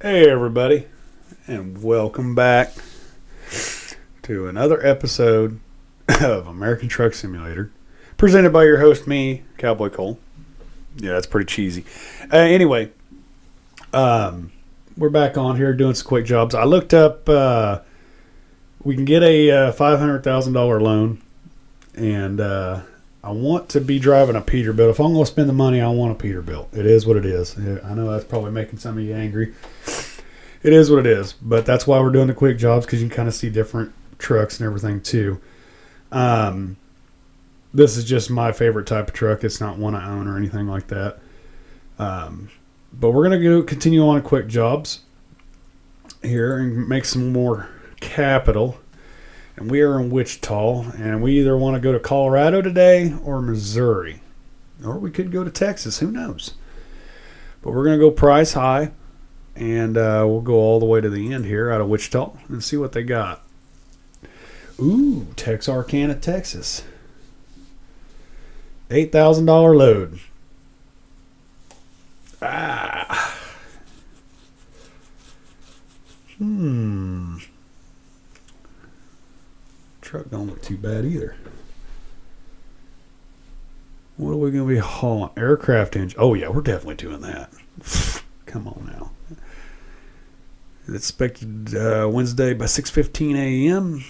Hey, everybody, and welcome back to another episode of American Truck Simulator, presented by your host, me, Cowboy Cole. Yeah, that's pretty cheesy. Anyway, we're back on here doing some quick jobs. I looked up, we can get a $500,000 loan, and I want to be driving a Peterbilt. If I'm going to spend the money, I want a Peterbilt. It is what it is. I know that's probably making some of you angry. It is what it is, but that's why we're doing the quick jobs, because you can kind of see different trucks and everything too. This is just my favorite type of truck. It's not one I own or anything like that. But we're going to continue on quick jobs here and make some more capital. And we are in Wichita, and we either want to go to Colorado today or Missouri. Or we could go to Texas. Who knows? But we're going to go price high. And we'll go all the way to the end here out of Wichita and see what they got. Ooh, Texarkana, Texas. $8,000 load. Truck don't look too bad either. What are we going to be hauling? Aircraft engine. Oh, yeah, we're definitely doing that. Come on now. It's expected Wednesday by 6:15 a.m.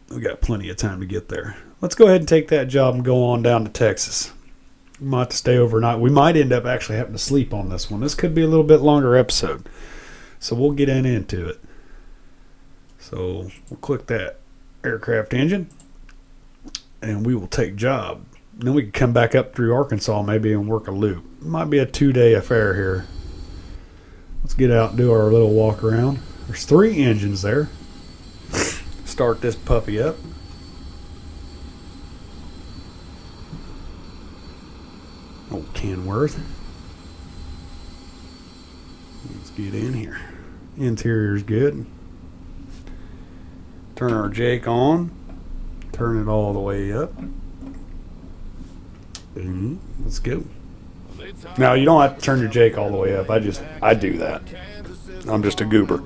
We got plenty of time to get there. Let's go ahead and take that job and go on down to Texas. We might have to stay overnight. We might end up actually having to sleep on this one. This could be a little bit longer episode. So we'll get into it. So we'll click that aircraft engine. And we will take job. And then we can come back up through Arkansas maybe and work a loop. It might be a 2-day affair here. Let's get out and do our little walk around. There's 3 engines there. Start this puppy up. Old Kenworth. Let's get in here. Interior's good. Turn our Jake on. Turn it all the way up. Let's go. Now, you don't have to turn your Jake all the way up. I do that. I'm just a goober.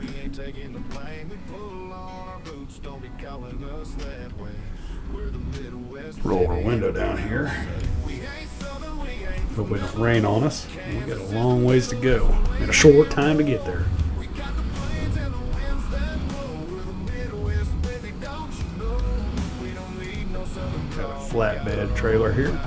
Roll our window down here. Hope it don't rain on us. We got a long ways to go and a short time to get there. Got a flatbed trailer here.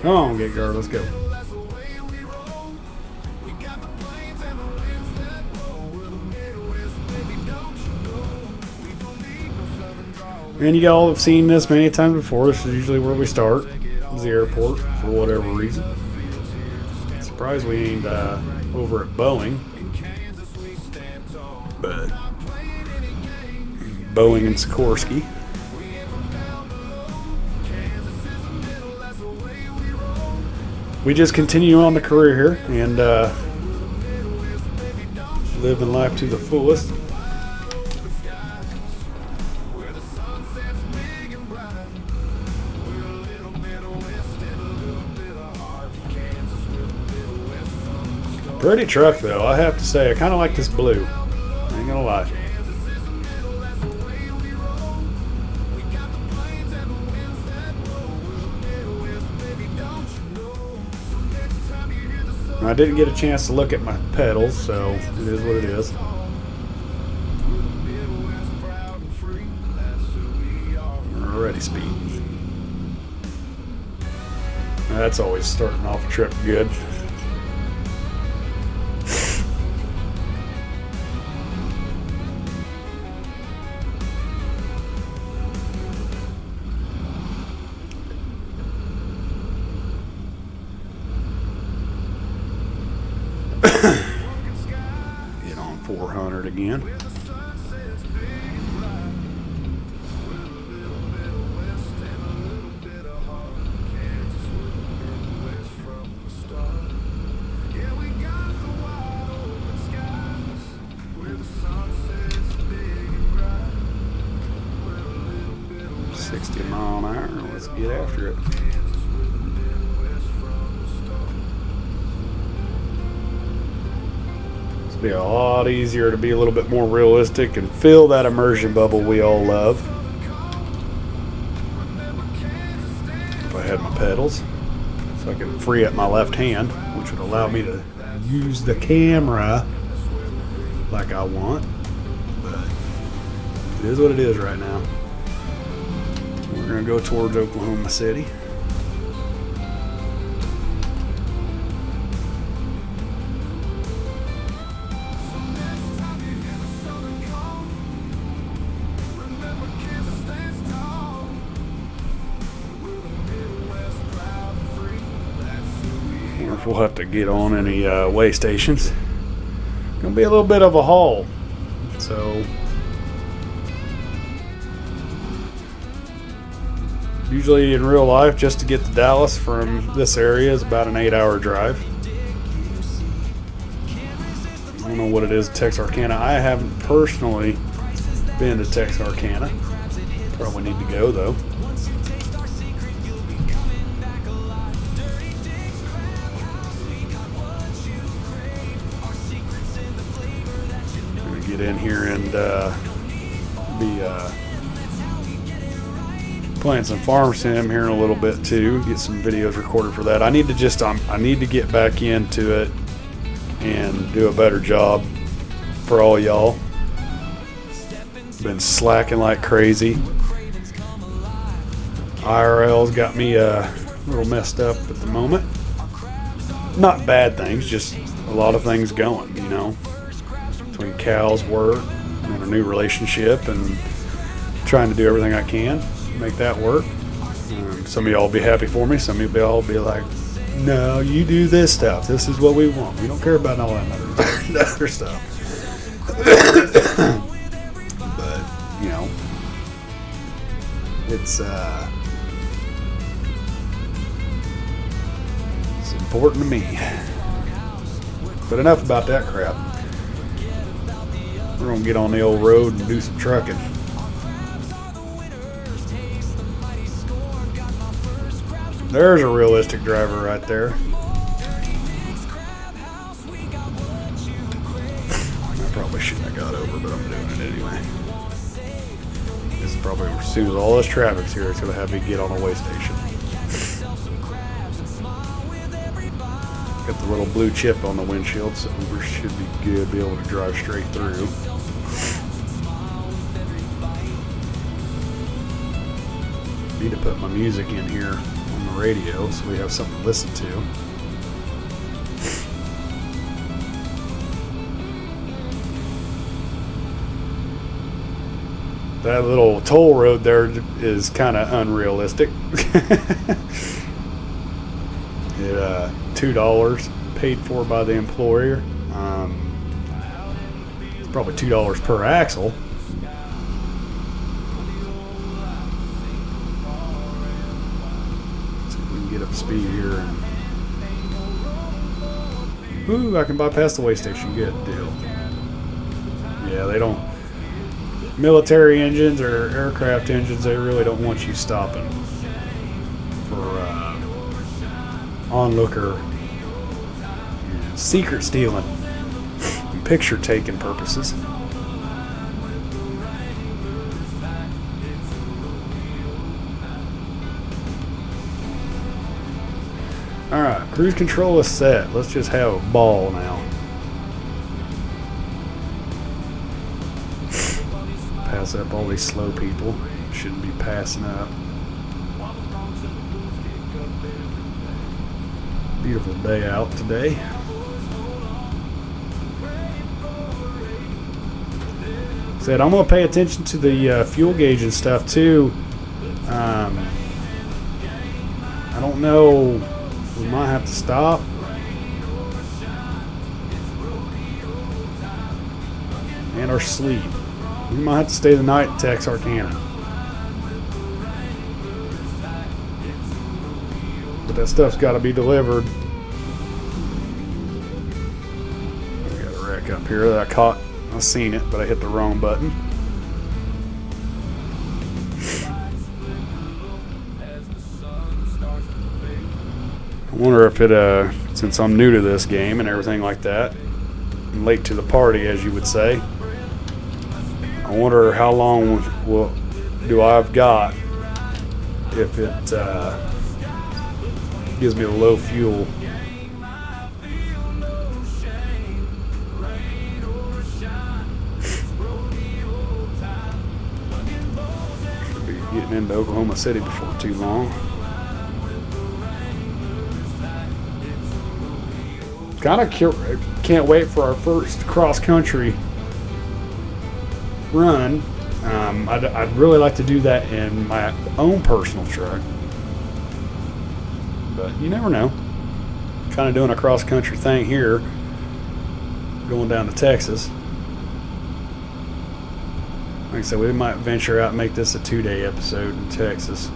Come on, get girl, let's go. And you all have seen this many times before. This is usually where we start. It's the airport for whatever reason. Surprised we ain't over at Boeing. But Boeing and Sikorsky. We just continue on the career here and living life to the fullest. Pretty truck though, I have to say. I kind of like this blue. I ain't gonna lie. I didn't get a chance to look at my pedals, so it is what it is. Already speed. That's always starting off a trip good. Get on 400 again. get after it. It's be a lot easier to be a little bit more realistic and fill that immersion bubble we all love. If I had my pedals, so I could free up my left hand, which would allow me to use the camera like I want. But it is what it is right now. We're going to go towards Oklahoma City. Wonder if we'll have to get on any way stations. Going to be a little bit of a haul. So usually in real life, just to get to Dallas from this area is about an 8-hour drive. I don't know what it is at Texarkana. I haven't personally been to Texarkana. Probably need to go though. Get in here and be playing some farm sim here in a little bit too. Get some videos recorded for that. I need to I need to get back into it and do a better job for all y'all. Been slacking like crazy. IRL's got me a little messed up at the moment. Not bad things, just a lot of things going, you know. Between Cal's work and a new relationship and trying to do everything I can to make that work. Some of y'all will be happy for me. Some of y'all will be like, no, you do this stuff. This is what we want. We don't care about all that other stuff. But, you know, it's important to me. But enough about that crap. We're going to get on the old road and do some trucking. There's a realistic driver right there. I probably shouldn't have got over, but I'm doing it anyway. This is probably as soon as all this traffic's here, it's going to have me get on a way station. Got the little blue chip on the windshield, so we should be good, be able to drive straight through. Need to put my music in here on the radio so we have something to listen to. That little toll road there is kind of unrealistic. $2 paid for by the employer. It's probably $2 per axle. See if we can get up to speed here. Ooh, I can bypass the way station. Good deal. Yeah, they don't. Military engines or aircraft engines, they really don't want you stopping for onlooker secret stealing and picture taking purposes. Alright, cruise control is set. Let's just have a ball now. Pass up all these slow people. Shouldn't be passing up. Beautiful day out today. Said I'm gonna pay attention to the fuel gauge and stuff too. I don't know. We might have to stop. And our sleep. We might have to stay the night in Texarkana. But that stuff's got to be delivered. We got a wreck up here that I caught. I seen it, but I hit the wrong button. I wonder if it, since I'm new to this game and everything like that, I'm late to the party, as you would say, I wonder how long do I've got if it gives me a low fuel. Should be getting into Oklahoma City before too long. Kind of can't wait for our first cross country run. I'd really like to do that in my own personal truck, but you never know. Kind of doing a cross country thing here, going down to Texas. Like I said, we might venture out and make this a 2-day episode in Texas.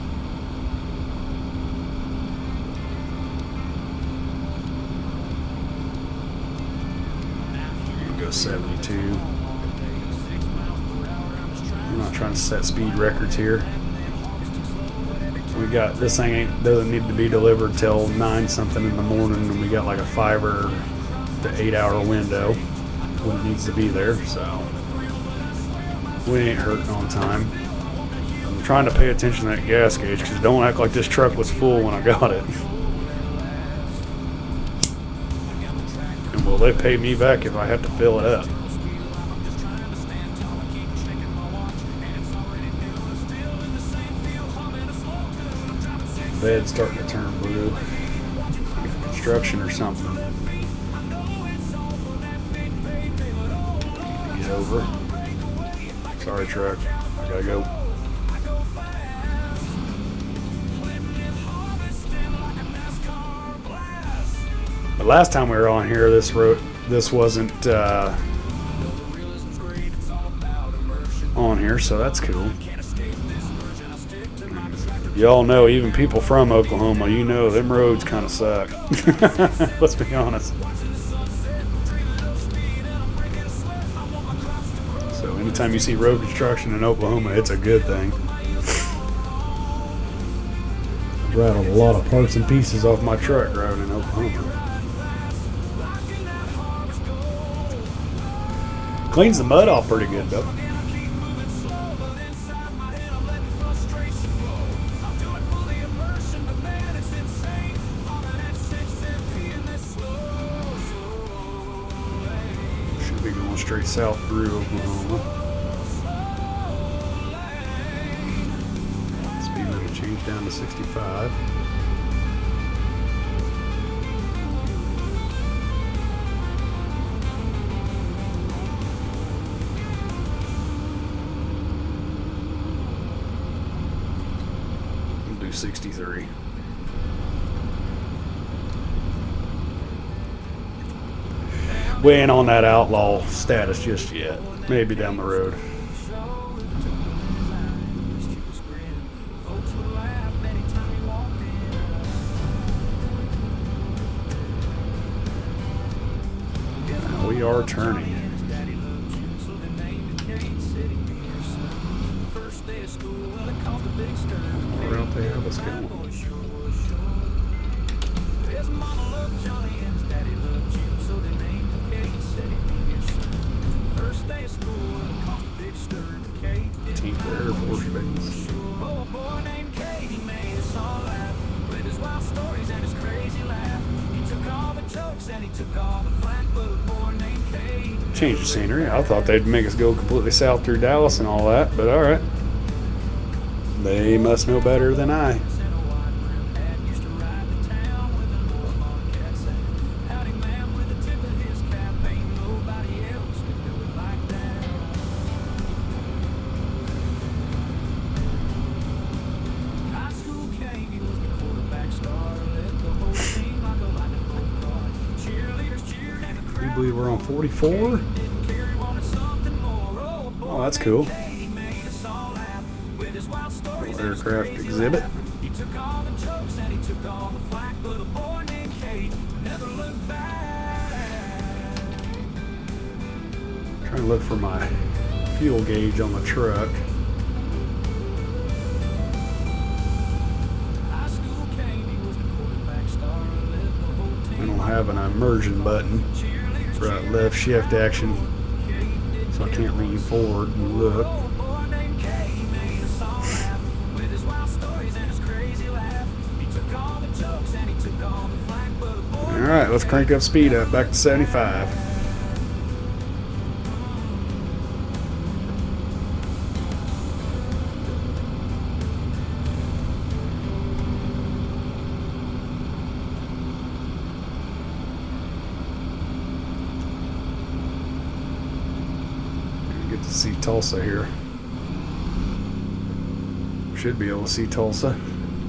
Go 72. I'm not trying to set speed records here. We got this thing doesn't need to be delivered till 9 something in the morning, and we got like a 5 to 8 hour window when it needs to be there. So we ain't hurting on time. I'm trying to pay attention to that gas gauge because don't act like this truck was full when I got it. And will they pay me back if I have to fill it up? Bed's starting to turn blue. Construction or something. Get over. Sorry, truck. I gotta go. The last time we were on here, this wasn't on here, so that's cool. Y'all know, even people from Oklahoma, you know, them roads kind of suck. Let's be honest. So anytime you see road construction in Oklahoma, it's a good thing. I've rattled a lot of parts and pieces off my truck driving in Oklahoma. Cleans the mud off pretty good, though. Straight south through Oklahoma. Speed limit change down to 65. We'll do 63. We ain't on that outlaw status just yet. Maybe down the road. Now we are turning. Where don't they have us going? Air Force Base. Change the scenery. I thought they'd make us go completely south through Dallas and all that, but all right. They must know better than I. I believe we're on 44. Oh, that's cool. Little aircraft exhibit. Trying to look for my fuel gauge on the truck. have an immersion button, right left shift action, so I can't lean forward and look. Alright, let's crank up speed up, back to 75. Get to see Tulsa here. Should be able to see Tulsa.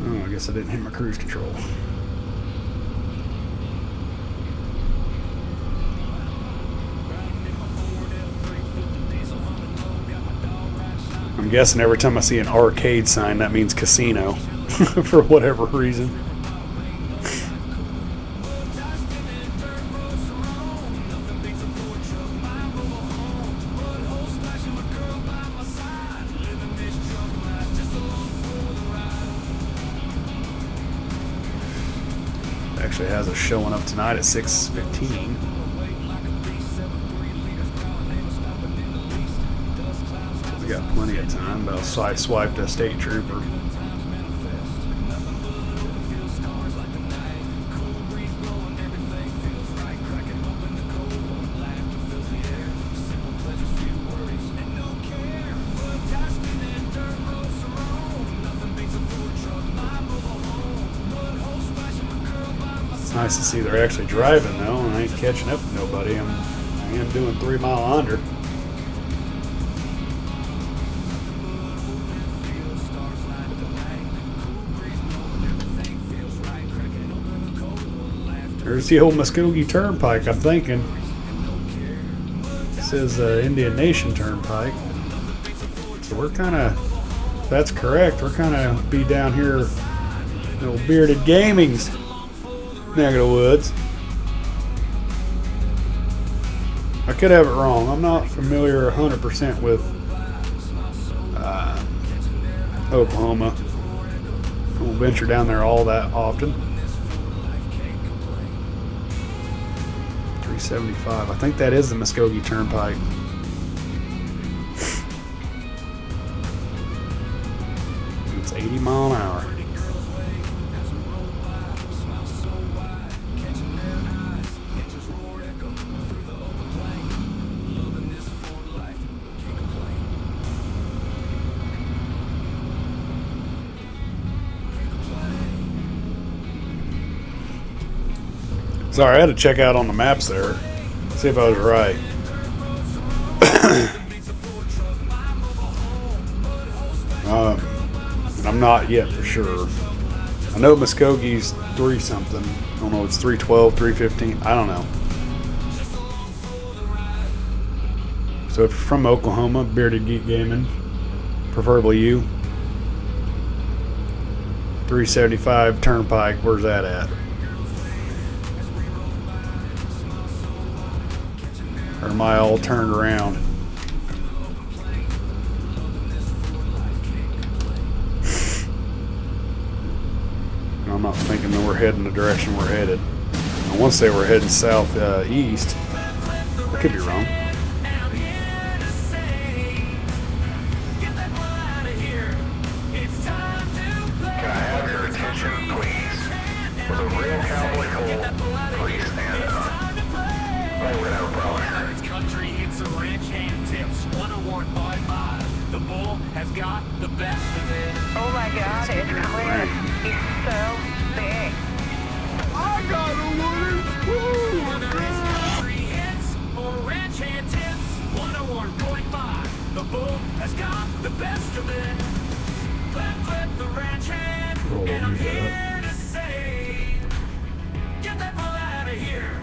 Oh, I guess I didn't hit my cruise control. I'm guessing every time I see an arcade sign, that means casino, for whatever reason. Actually has us showing up tonight at 6:15. We got plenty of time, but I'll swipe a state trooper. It's nice to see they're actually driving though, and I ain't catching up with nobody. I am doing 3 mile under. There's the old Muskogee Turnpike, I'm thinking. It says Indian Nation Turnpike. So we're kind of, if that's correct, we're kind of be down here, old Bearded Gaming's neck of the woods. I could have it wrong. I'm not familiar 100% with Oklahoma. I won't venture down there all that often. 375. I think that is the Muskogee Turnpike. It's 80 mile an hour. Sorry, I had to check out on the maps there, see if I was right. I'm not yet for sure. I know Muskogee's 3 something. I don't know, it's 312, 315. I don't know. So if you're from Oklahoma, Bearded Geek Gaming, preferably you. 375 Turnpike, where's that at? Or am I all turned around? I'm not thinking that we're heading the direction we're headed. I want to say we're heading southeast. I could be wrong. Can I have your attention, please? For the real cowboy Cole, please stand up. Oh, we're gonna have a problem here. It's country, it's a ranch hand tips. One award by mile. The bull has got the best of it. Oh my God, it's Cliff. He's so big. I got a winner! Woo! Whether it's country hits or ranch hand tips, one award going by. The bull has got the best of it. Flip the ranch hand, and I'm here to say, get that bull out of here.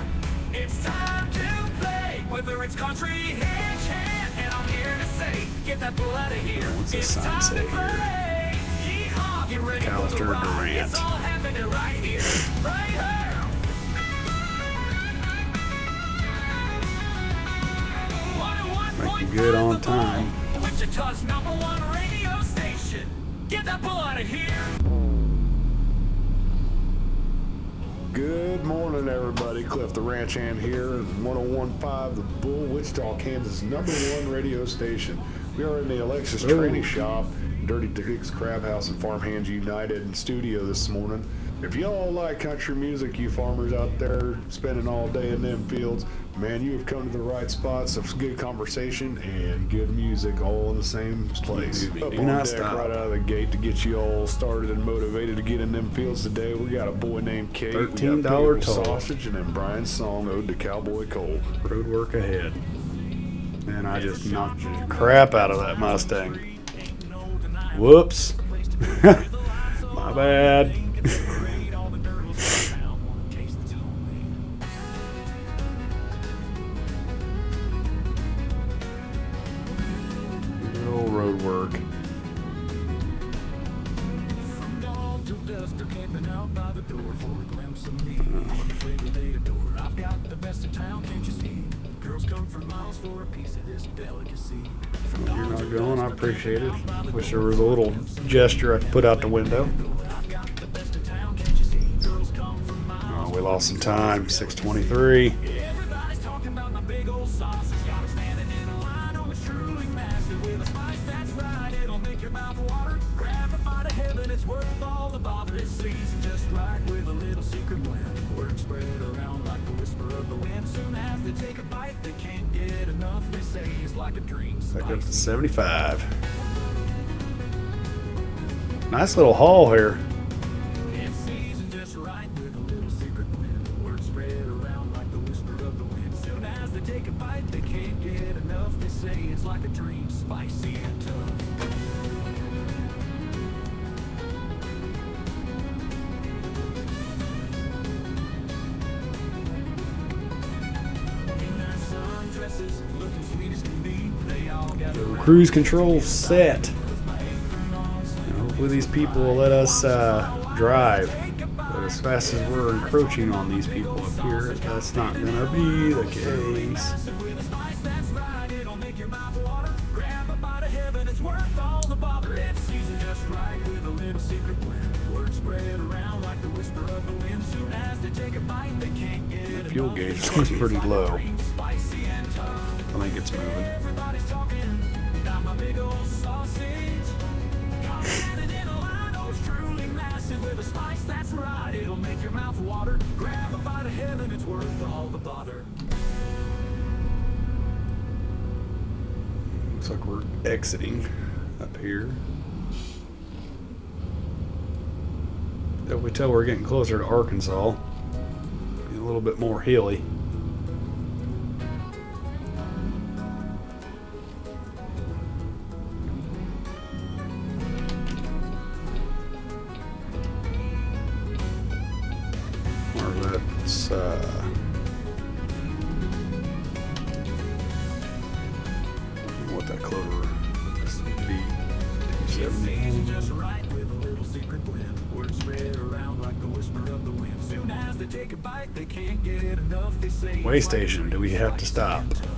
It's time to play. Whether it's country, ranch hand, and I'm here to say, get that bull out of here. What's this It's sign time say to here? play. Yeehaw, get ready for the Callister ride. Durant. It's all happening right here, right here. Make you good on time. Wichita's #1 radio station. Get that bull out of here. Good morning, everybody. Cliff the Ranch Hand here, 101.5 The Bull, Wichita, Kansas, #1 radio station. We are in the Alexis Training Shop, Dirty Dick's Crab House and Farm Hands United studio this morning. If y'all like country music, you farmers out there spending all day in them fields, man, you have come to the right spot. Some good conversation and good music all in the same place. Do Up not on deck stop. right out of the gate to get you all started and motivated to get in them fields today. We got a boy named Kate. We got $13 Pickle toll. Sausage, and then Brian's song, Ode to Cowboy Cole. Road work ahead. And I just knocked the crap out of that Mustang. Whoops. My bad. Good old road work. From dawn till dusk, they're camping out by the door for a glimpse of me. One flavor they adore. I've got the best in town, can't you see? Girls come for miles for a piece of this delicacy. From You're dawn not till going, I dusk, they're appreciate it. camping out by the Wish there was a little gesture I could put out the window. I've got the best in town, can't you see? Girls come for miles. Oh, we lost some time. 6:23. Everybody's talking about my big old sausage. Got 'em standing in a line, oh, it's truly massive. With a spice that's right, it'll make your mouth water. Grab a bite of heaven, it's worth all the bother. It's seasoned just right with a little secret blend. Word spread around like the whisper of the wind. Soon as they take a bite, they can't get enough. They say it's like a dream. Back up to Spicy. 75. Nice little haul here. It's seasoned just right with a little secret blend. Word spread around like the whisper of the wind. Soon as they take a bite, they can't get enough. They say it's like a dream, spicy and tough. In their sundresses, looking sweet as can be. They all got around. Cruise control set. And hopefully these people will let us drive. But as fast as we're encroaching on these people up here, that's not going to be the case. With a spice that's right, it'll make your mouth water. Grab a bite of heaven, it's worth all the bother. It's seasoned just right with a little secret blend. Word spread around like the whisper of the wind. Soon as they take a bite, they can't get Fuel enough. gauge looks pretty low. Spicy and tough. I think it's moving. Everybody's talking about my big old sausage. Got it standing in a line, oh, it's truly massive. With a spice that's right, it'll make your mouth water. Grab a bite of heaven, it's worth all the bother. Looks like we're exiting up here. If we tell we're getting closer to Arkansas, be a little bit more hilly. Or that's what that clover this would be. It's 270. seasoned just right with a little secret blend. Words spread around like the whisper of the wind. Soon as they take a bite, they can't get enough. They say Way it's like a station, do dream, we have to spicy stop? and tough.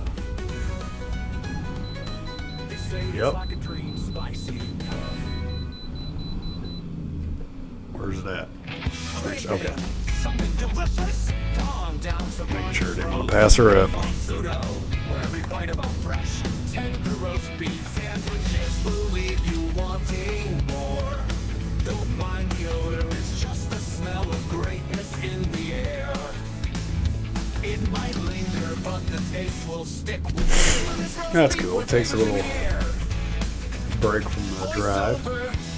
They say Yep. it's like a dream, spicy and tough. Where's that? Okay. Something delicious. Calm down, some Making sure I didn't want to pass her up. pseudo, where every bite of a fresh, tender roast beef sandwiches will leave you wanting more. Don't mind the odor, it's just the smell of greatness in the air. It might linger, but the taste will stick with you. That's cool. It takes a little break from the drive.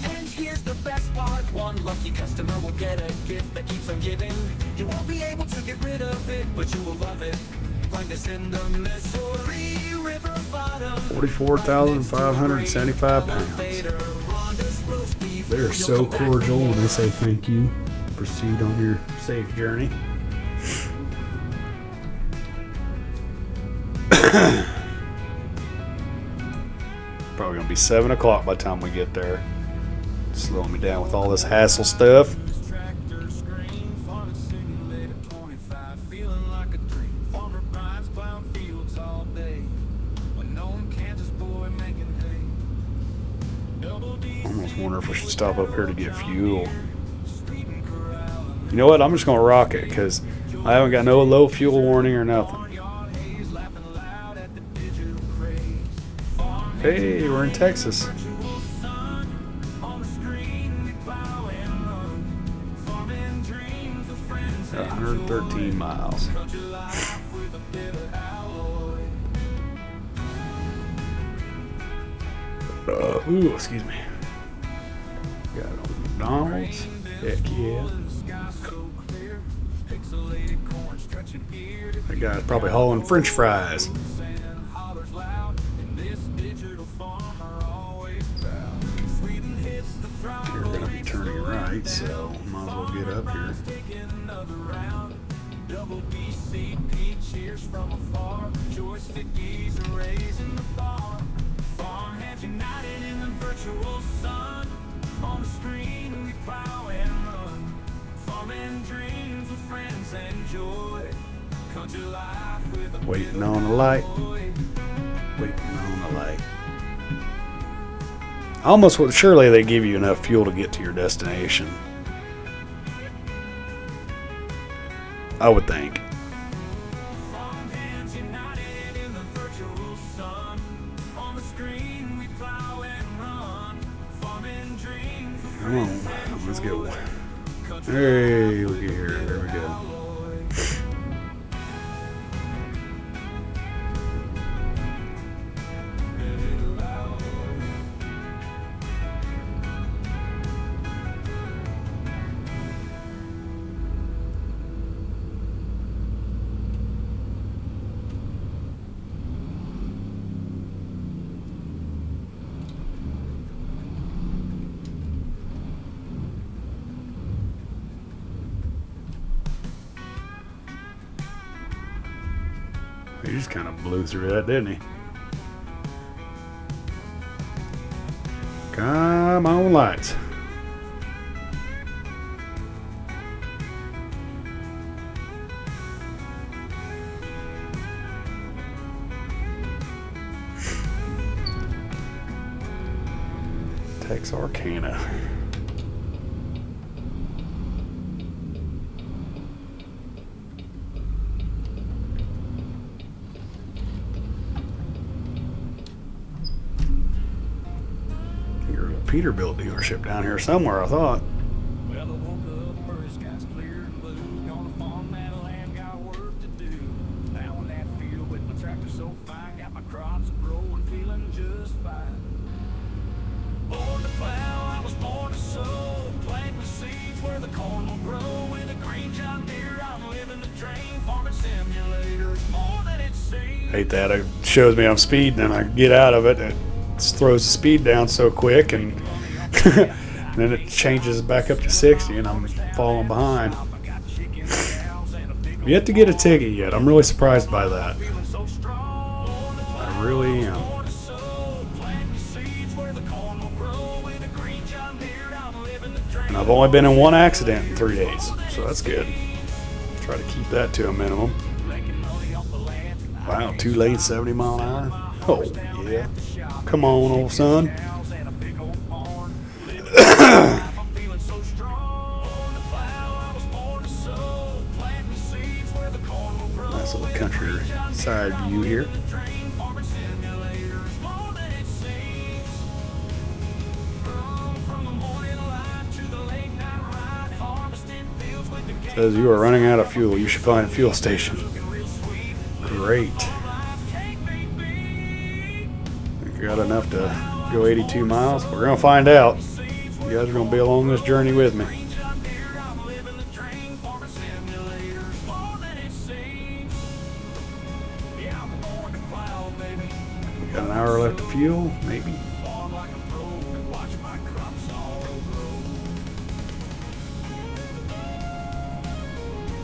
And here's the best part. One lucky customer will get a gift that keeps on giving. You won't be able to get rid of it, but you will love it. Find us in the Missouri River bottom. 44,575 pounds. They're so cordial when they say thank you. Proceed on your safe journey. Probably gonna be 7 o'clock by the time we get there. Slowing me down with all this hassle stuff. Tractor screen, farming simulator 25, feeling like a dream. Farmer Brian's plowing fields all day. When no one Kansas boy making hay. Double D. I almost wonder if we should stop up here to get fuel. Street and corral and You know what? I'm just gonna rock it because I haven't got no low fuel warning or nothing. Hey, we're in Texas. 113 miles. Ooh, excuse me. Got a McDonald's. Heck yeah. That guy's probably hauling French fries. You're going to be turning right, so might as well get up here. Double BCP cheers from afar. Joystick geese are raising the bar. Farm hands united in the virtual sun. On the screen we plow and run. Farming dreams with friends and joy. Country life with a waiting on the light. Waiting on the light. Almost surely they give you enough fuel to get to your destination. I would think. Come on, let's go. Hey, look at here. There we go. He just kind of blew through that, didn't he? Come on, lights. Texarkana. Peterbilt dealership down here somewhere, I thought. Well, I woke up, first sky's clear and blue. Gonna farm that land, got work to do. Now in that field with my tractor so fine, got my crops growing, feeling just fine. Born to plow, I was born to sow. Planting the seeds where the corn will grow. With a green John Deere, I'm living the dream. Farming simulators, more than it seems. Hate that. It shows me I'm speeding and I get out of it. It throws the speed down so quick and then it changes back up to 60 and I'm falling behind. I've yet to get a ticket yet. I'm really surprised by that. I really am. And I've only been in one accident in 3 days, so that's good. Try to keep that to a minimum. Wow, 2 lanes, 70 mile an hour. Oh, yeah. Come on, old son. Nice little countryside view here. Says you are running out of fuel. You should find a fuel station. Great. We got enough to go 82 miles. We're gonna find out. You guys are gonna be along this journey with me. We got an hour left of fuel, maybe.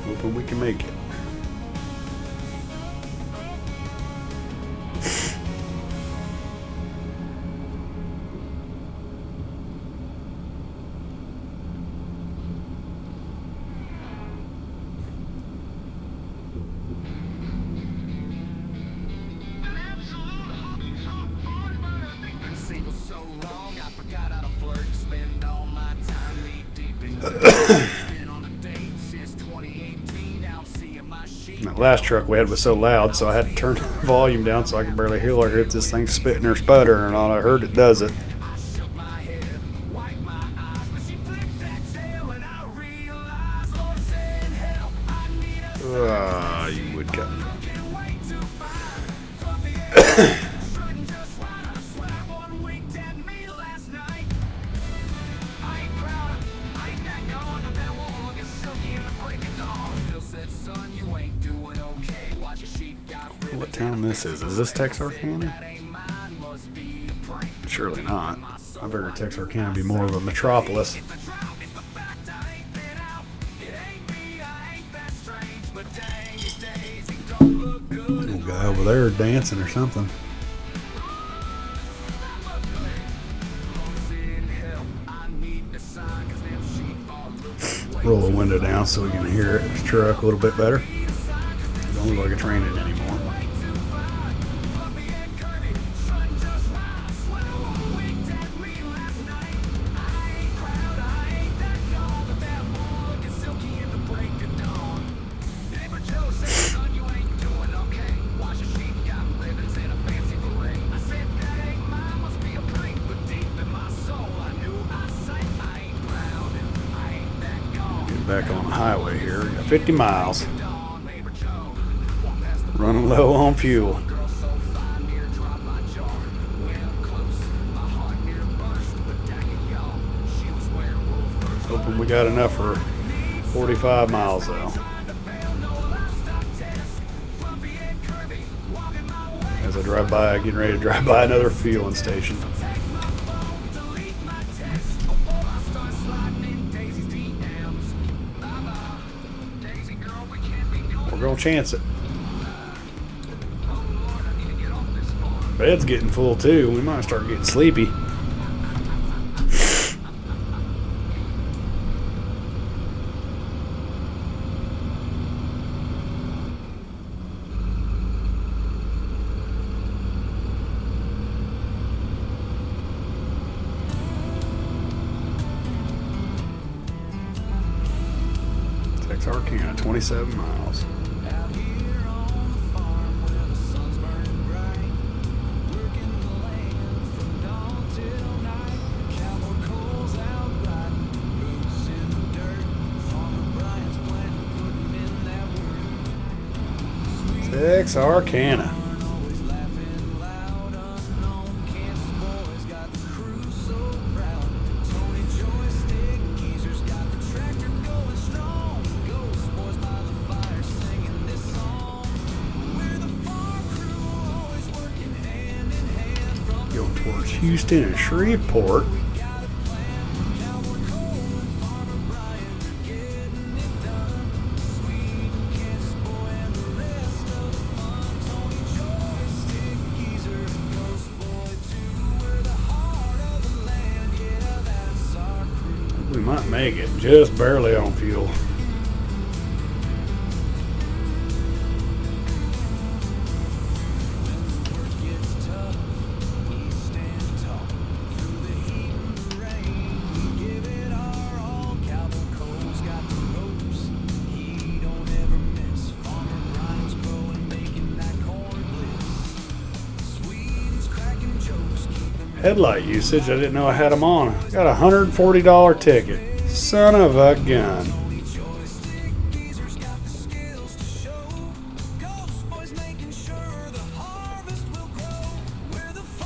Hoping we can make it. last truck we had was so loud, so I had to turn the volume down so I could barely hear like if this thing's spitting or sputtering or not. I heard it does it. You would cut. What town this is? Is this Texarkana? Surely not. I figured Texarkana would be more of a metropolis. Little guy over there dancing or something. Roll the window down so we can hear it. This truck a little bit better. It don't look like it's raining anymore. Back on the highway here. We got 50 miles. Running low on fuel. Hoping we got enough for 45 miles though. As I drive by, getting ready to drive by another fueling station. We're gonna chance it. Bed's getting full too. We might start getting sleepy. Texarkana, 27 miles. Texarkana. Go towards Houston and Shreveport. We might make it just barely on fuel. Headlight usage, I didn't know I had them on. Got a $140 ticket. Son of a gun.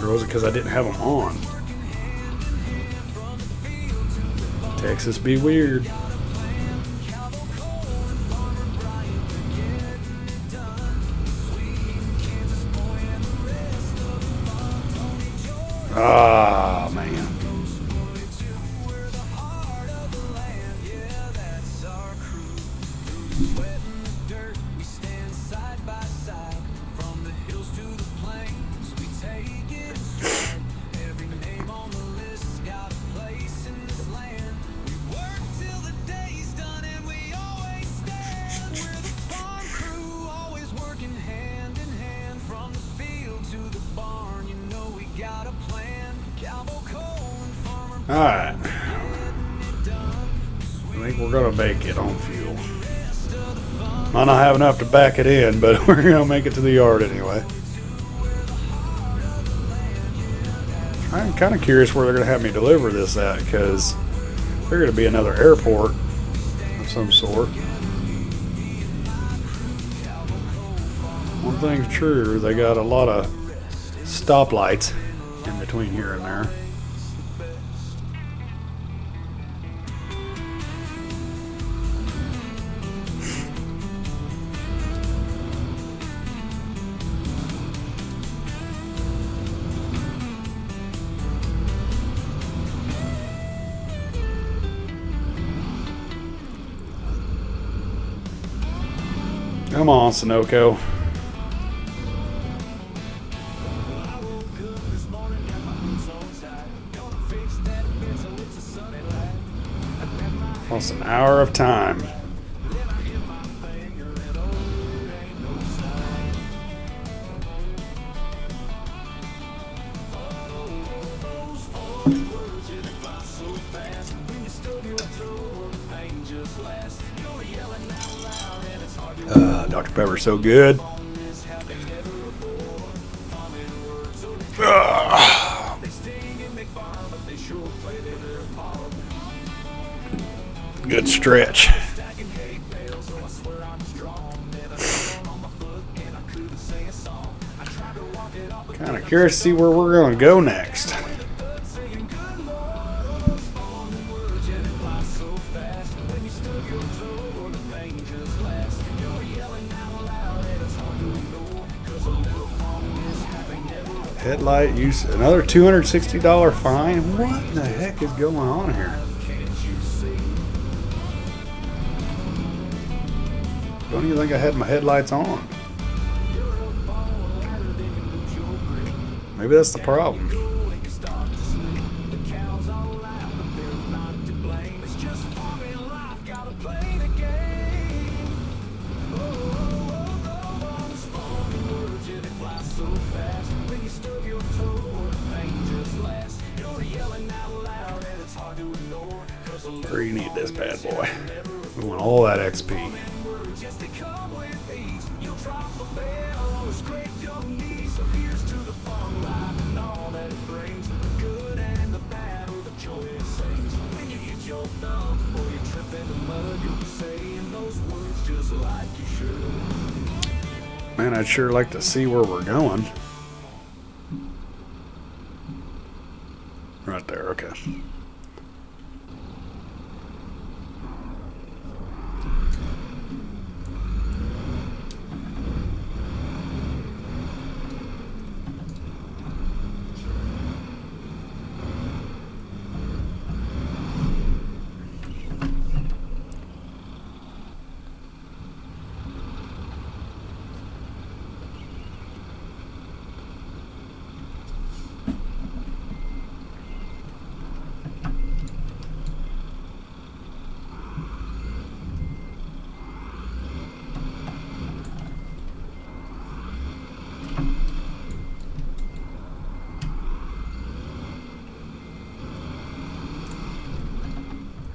Or was it because I didn't have them on? Texas be weird. Ah, man. Alright. I think we're gonna make it on fuel. Might not have enough to back it in, but we're gonna make it to the yard anyway. I'm kind of curious where they're gonna have me deliver this at, because there's gonna be another airport of some sort. One thing's true, they got a lot of stoplights in between here and there. Come on, Sunoco. Almost an hour of time. Dr. Pepper's so good. Good stretch. Kind of curious to see where we're going to go next. Headlight use, another $260 fine. What the heck is going on here? Don't even think I had my headlights on. Maybe that's the problem. Where you need this bad boy. We want all that XP. Man, I'd sure like to see where we're going. Right there, okay.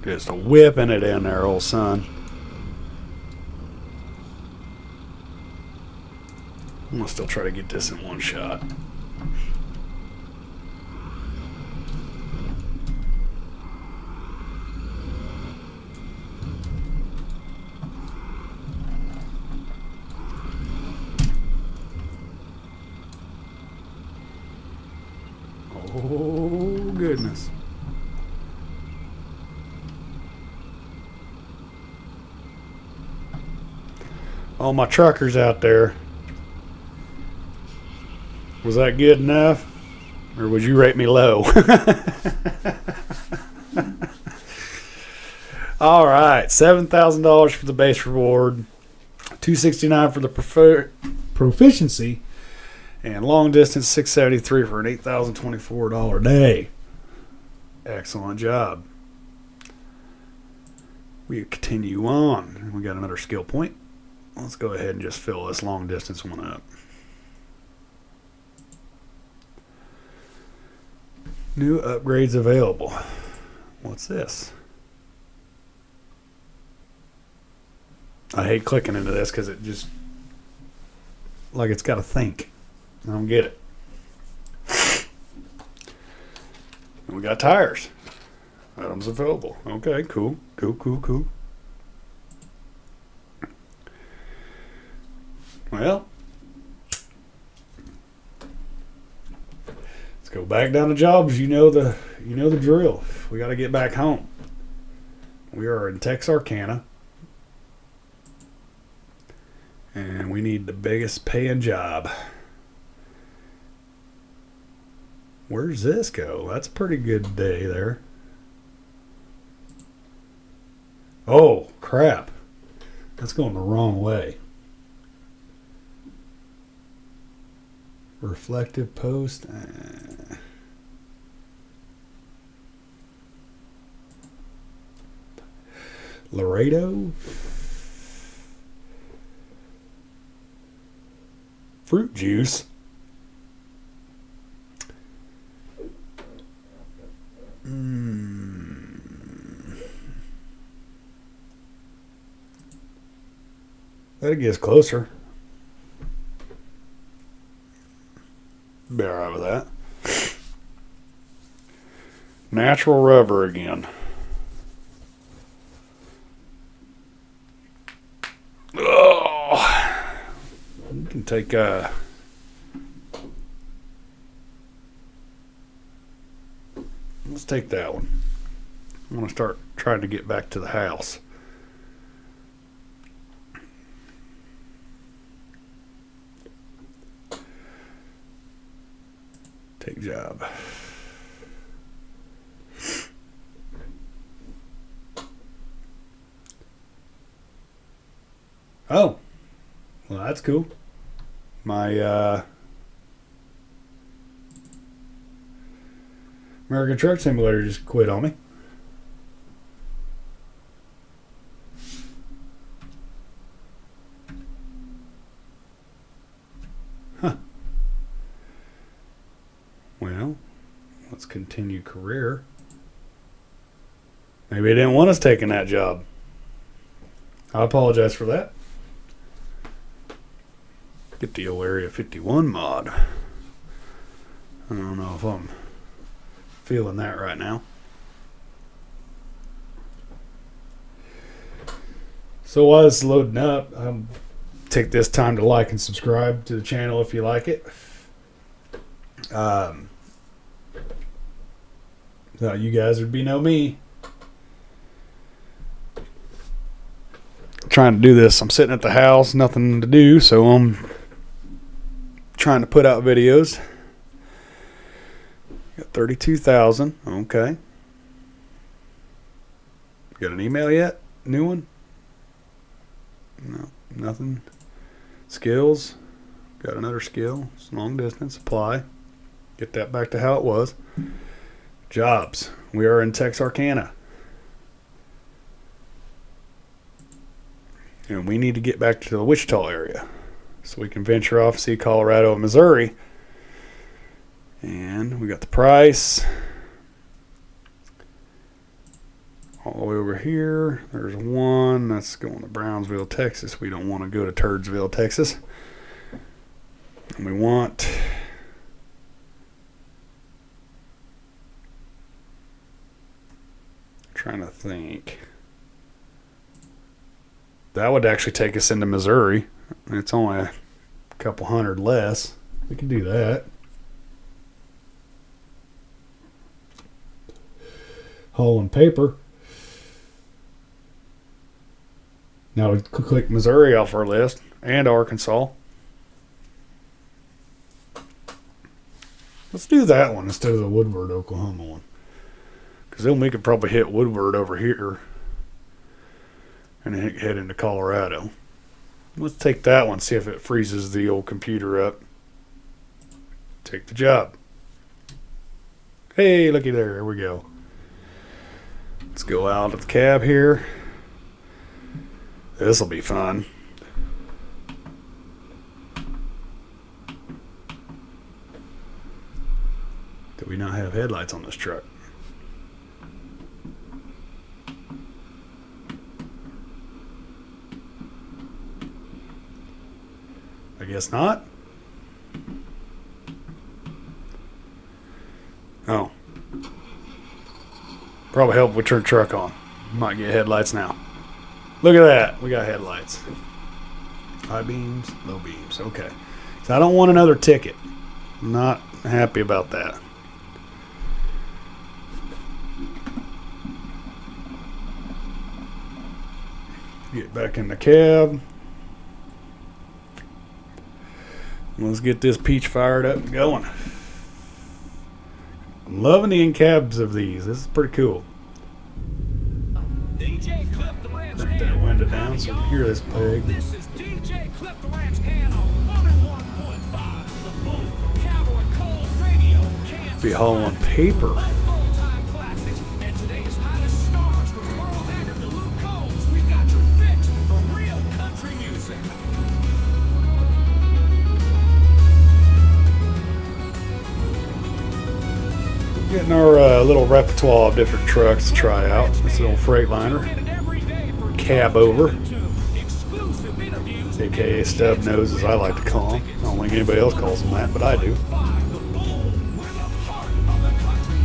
Just whipping it in there, old son. I'm gonna still try to get this in one shot. Oh, goodness. All my truckers out there. Was that good enough? Or would you rate me low? All right, $7,000 for the base reward, $269 for the proficiency, and long distance $673 for an $8,024 day. Excellent job. We continue on. We got another skill point. Let's go ahead and just fill this long distance one up. New upgrades available. What's this? I hate clicking into this because it just, like, it's got to think. I don't get it. We got tires. Items available. Okay, cool. Cool. Well, let's go back down to jobs. You know the drill. We got to get back home. We are in Texarkana, and we need the biggest paying job. Where's this go? That's a pretty good day there. Oh, crap. That's going the wrong way. Reflective post. Laredo. Fruit juice. That gets closer. Be alright with that. Natural rubber again. Oh, you can take let's take that one. I'm gonna start trying to get back to the house. Take job. Oh, well, that's cool. My American Truck Simulator just quit on me. Huh. Well, let's continue career. Maybe they didn't want us taking that job. I apologize for that. Get the old Area 51 mod. I don't know if I'm feeling that right now. So while it's loading up, take this time to like and subscribe to the channel if you like it. Now you guys would be know me. Trying to do this. I'm sitting at the house, nothing to do, so I'm trying to put out videos. Got 32,000. Okay. Got an email yet? New one? No, nothing. Skills. Got another skill. It's long distance. Apply. Get that back to how it was. Jobs. We are in Texarkana. And we need to get back to the Wichita area so we can venture off, see Colorado and Missouri. And we got the price. All the way over here. There's one that's going to Brownsville, Texas. We don't want to go to Turdsville, Texas. And we want... trying to think... that would actually take us into Missouri. It's only a couple hundred less. We can do that. Hauling paper. Now we click Missouri off our list and Arkansas. Let's do that one instead of the Woodward, Oklahoma one. Because then we could probably hit Woodward over here and then head into Colorado. Let's take that one, see if it freezes the old computer up. Take the job. Hey, looky there. Here we go. Let's go out of the cab here. This will be fun. Do we not have headlights on this truck? Guess not. Oh. Probably help we turn truck on. Might get headlights now. Look at that. We got headlights. High beams, low beams. Okay. So I don't want another ticket. Not happy about that. Get back in the cab. Let's get this peach fired up and going. I'm loving the in-cabs of these. This is pretty cool. DJ Cliff the Ranch Turn that window down so you can hear this peg. This is DJ Cliff the Ranch Can on 101.5. The Bull Cowboy Cold Radio. Kansas. Be hauling paper. Old-time classics and today's hottest stars from world leader to Luke Combs. We've got your fix for real country music. Getting our little repertoire of different trucks to try out. This little Freightliner. Cab over. Exclusive interviews. AKA stub nose as I like to call them. I don't think anybody else calls them that, but I do. The Bull, where the heart of the country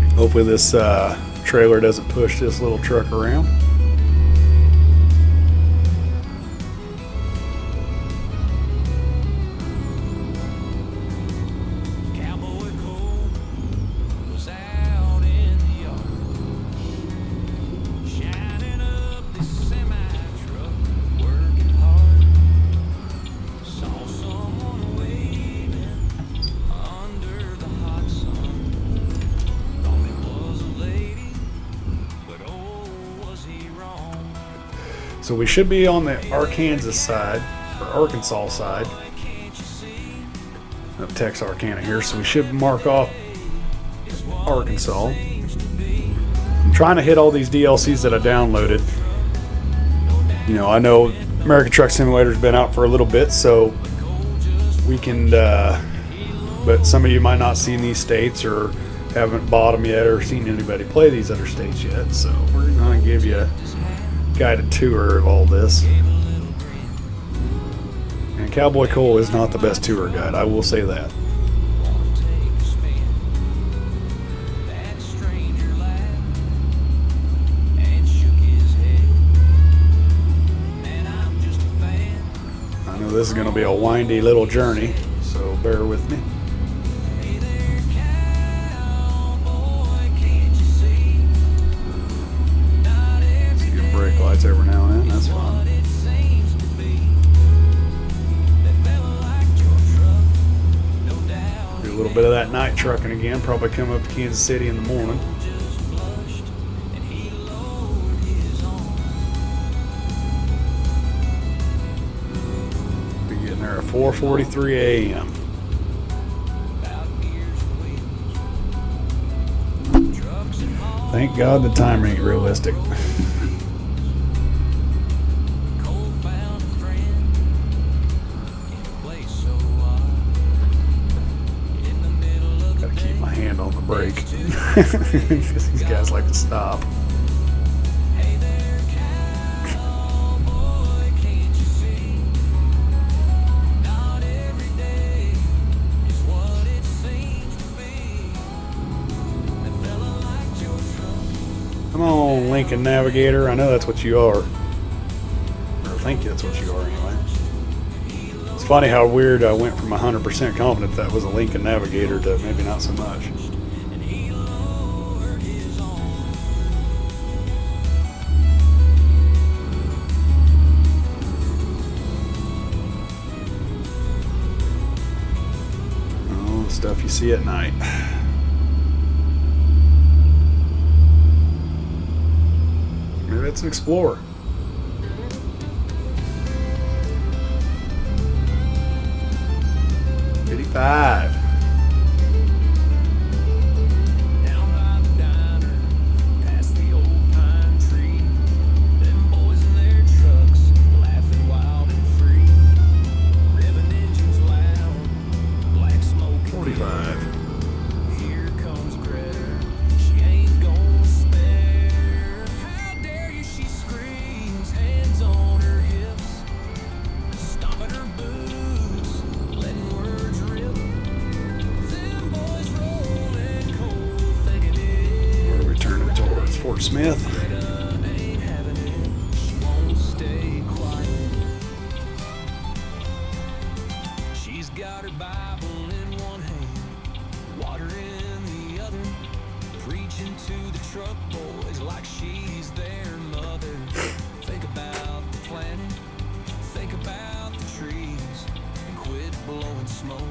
lives. Hopefully this trailer doesn't push this little truck around. Cowboy Cole was out in the yard, shining up this semi-truck, working hard. Saw someone waving under the hot sun. Thought it was a lady, but oh, was he wrong? So we should be on the Arkansas side, or Arkansas side Can't you see? of Texarkana here. So we should mark off Arkansas. I'm trying to hit all these DLCs that I downloaded. You know, I know American Truck Simulator's been out for a little bit, so we can, but some of you might not seen these states or haven't bought them yet or seen anybody play these other states yet. So we're going to give you a guided tour of all this. And Cowboy Cole is not the best tour guide, I will say that. That stranger laughed and shook his head. Man, I'm just a fan. I know this is going to be a windy little journey, so bear with me. Hey there, cowboy, can't you see? Not every Give brake lights every now and then, that's what fun. it seems to be. That fella liked your truck, no doubt. Do a little bit of that night trucking again, probably come up to Kansas City in the morning. Just flushed and he lowered his own. Be getting there at 4:43 a.m. About gears and wheels. Trucks and hauls. Thank God the time ain't realistic. Cole found a friend in a place so odd. In the middle of the Gotta keep my day. hand on the brake. These guys like to stop. Hey there, cowboy, can't you see? Not every day is what it seems to be. That fella liked your truck. Come on, Lincoln Navigator. I know that's what you are. Or I think that's what you are anyway. It's funny how weird I went from 100% confident that was a Lincoln Navigator to maybe not so much. And he lowered his own. Oh, the stuff you see at night. Maybe that's an Explorer. $55. Down by the diner, past the old pine tree. Them boys in their trucks, laughing wild and free. Revving engines loud, black smoke. and 45. Here comes Greta, she ain't gonna spare. How dare Smith. She's got her Bible in one hand, water in the other, preaching to the truck boys like she's their mother. Think about the planet, think about the trees, and quit blowing smoke.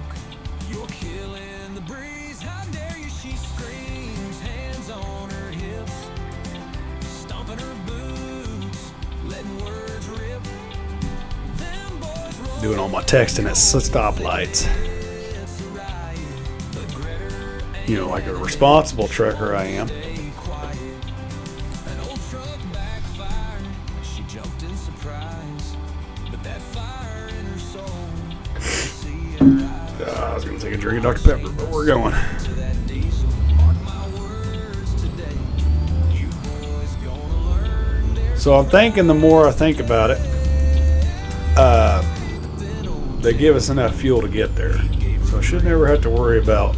You're killing the breeze, how dare you, she screams, hands on her hips, stomping her boots, letting words rip. Them boys roll. Doing all my texting at stoplights. You know, like a responsible trucker I am. Stay quiet. An old truck backfired. She jumped in surprise, but that fire in her soul couldn't see her eyes. I was going to take a drink of Dr. Pepper, but we're going. To that diesel, mark my words today. You boys gonna learn there's So I'm thinking the more I think about it, they give us enough fuel to get there. So I should never have to worry about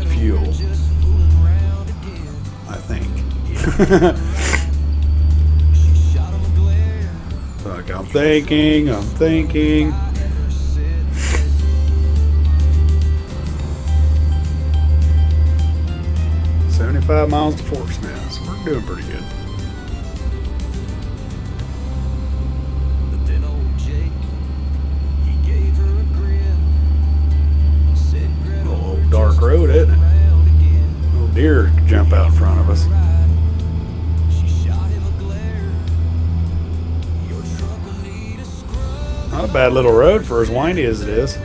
fuel, just fooling around again. I think. She shot him a glare. Like, I'm thinking. Her sit 75 miles to Fort Smith, so we're doing pretty good. But then old Jake, he gave her a grin. Said, Greta, Old dark road, isn't it? around again. Little deer could jump out in front of us. She shot him a glare. Your truck will need a scrub. Not a bad little road for as windy as it is.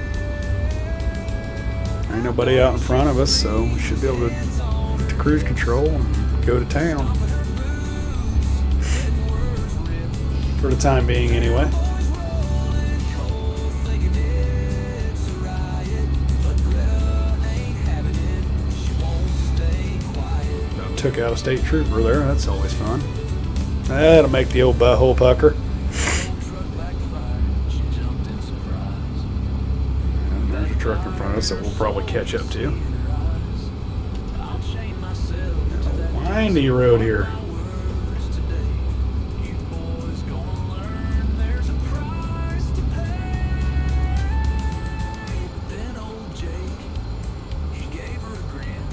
Ain't nobody out in front of us, so we should be able to get to cruise control and go to town. For the time being, anyway. Thinking it's a riot, but Greta ain't having it. She won't stay quiet. Took out a state trooper there. That's always fun. That'll make the old butthole pucker. Truck backfired. She jumped in surprise. And there's a truck in front of us that we'll probably catch up to. I'll chain myself to that Windy road here. words today. You boys gonna learn there's a price to pay. But then old Jake, he gave her a grin.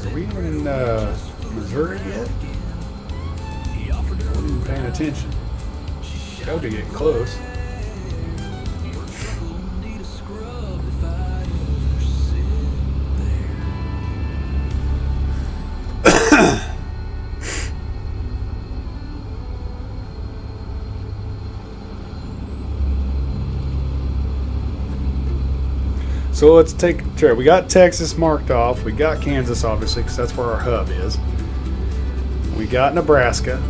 Are we in Missouri yet? He offered her Wasn't even paying attention. Got to get close. your truck will need a scrub if I ever sit there. So let's take a trip. We got Texas marked off. We got Kansas, obviously, because that's where our hub is. We got Nebraska.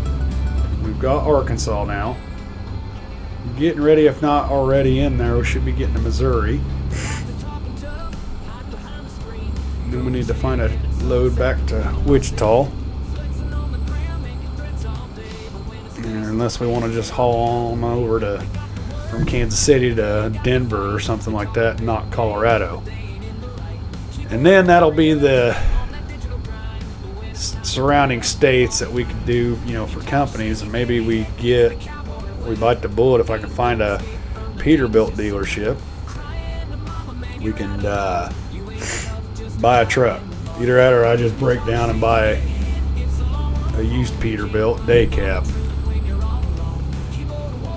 We've got Arkansas now. Getting ready, if not already in there, we should be getting to Missouri. Then we need to find a load back to Wichita. And unless we want to just haul on over to from Kansas City to Denver or something like that, not Colorado. And then that'll be the surrounding states that we could do, you know, for companies. And maybe we bite the bullet if I can find a Peterbilt dealership. We can buy a truck. Either that or I just break down and buy a used Peterbilt day cab.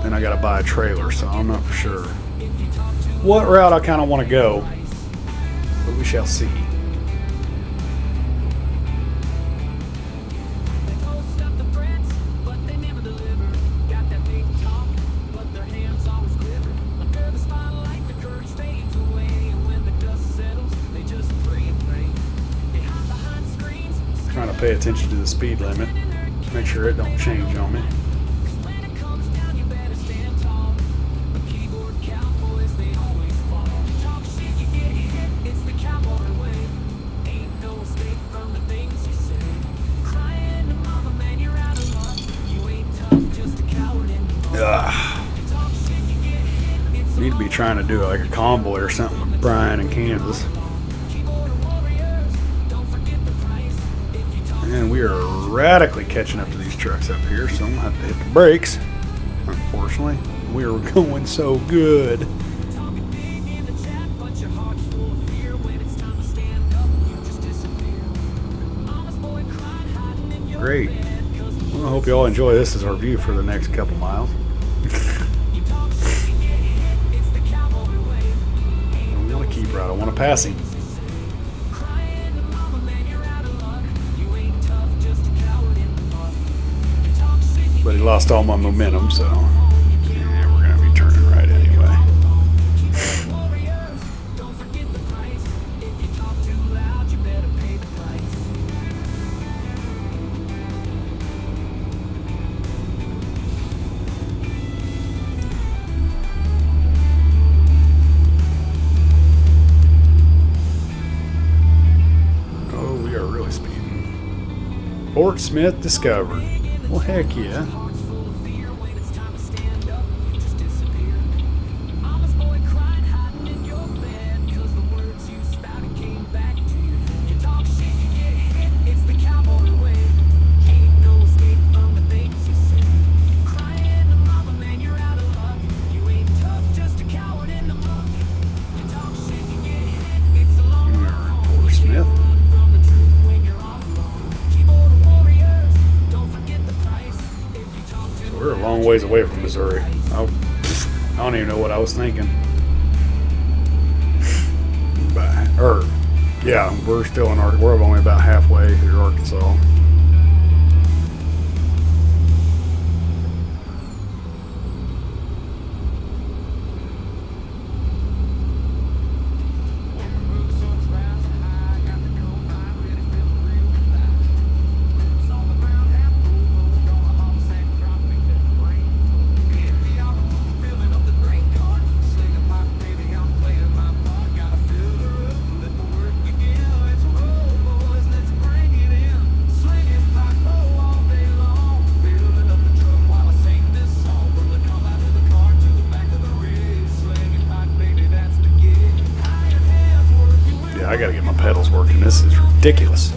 Then I gotta buy a trailer, so I'm not for sure what route I kind of want to go, but we shall see. Trying to pay attention to the speed limit, make sure it don't change on me. Need to be trying to do like a convoy or something with Brian in Kansas. And we are radically catching up to these trucks up here, so I'm gonna have to hit the brakes. Unfortunately, we are going so good. Great. Well, I hope you all enjoy this as our view for the next couple miles. I don't want to keep right. I want to pass him. But he lost all my momentum, so yeah, we're going to be turning right anyway. Oh, we are really speeding. Fort Smith discovered. Well, heck yeah. Fort Smith. We're a long ways away from Missouri. I don't even know what I was thinking. Yeah, we're still in Arkansas. We're only about halfway through Arkansas. I gotta get my pedals working. This is ridiculous.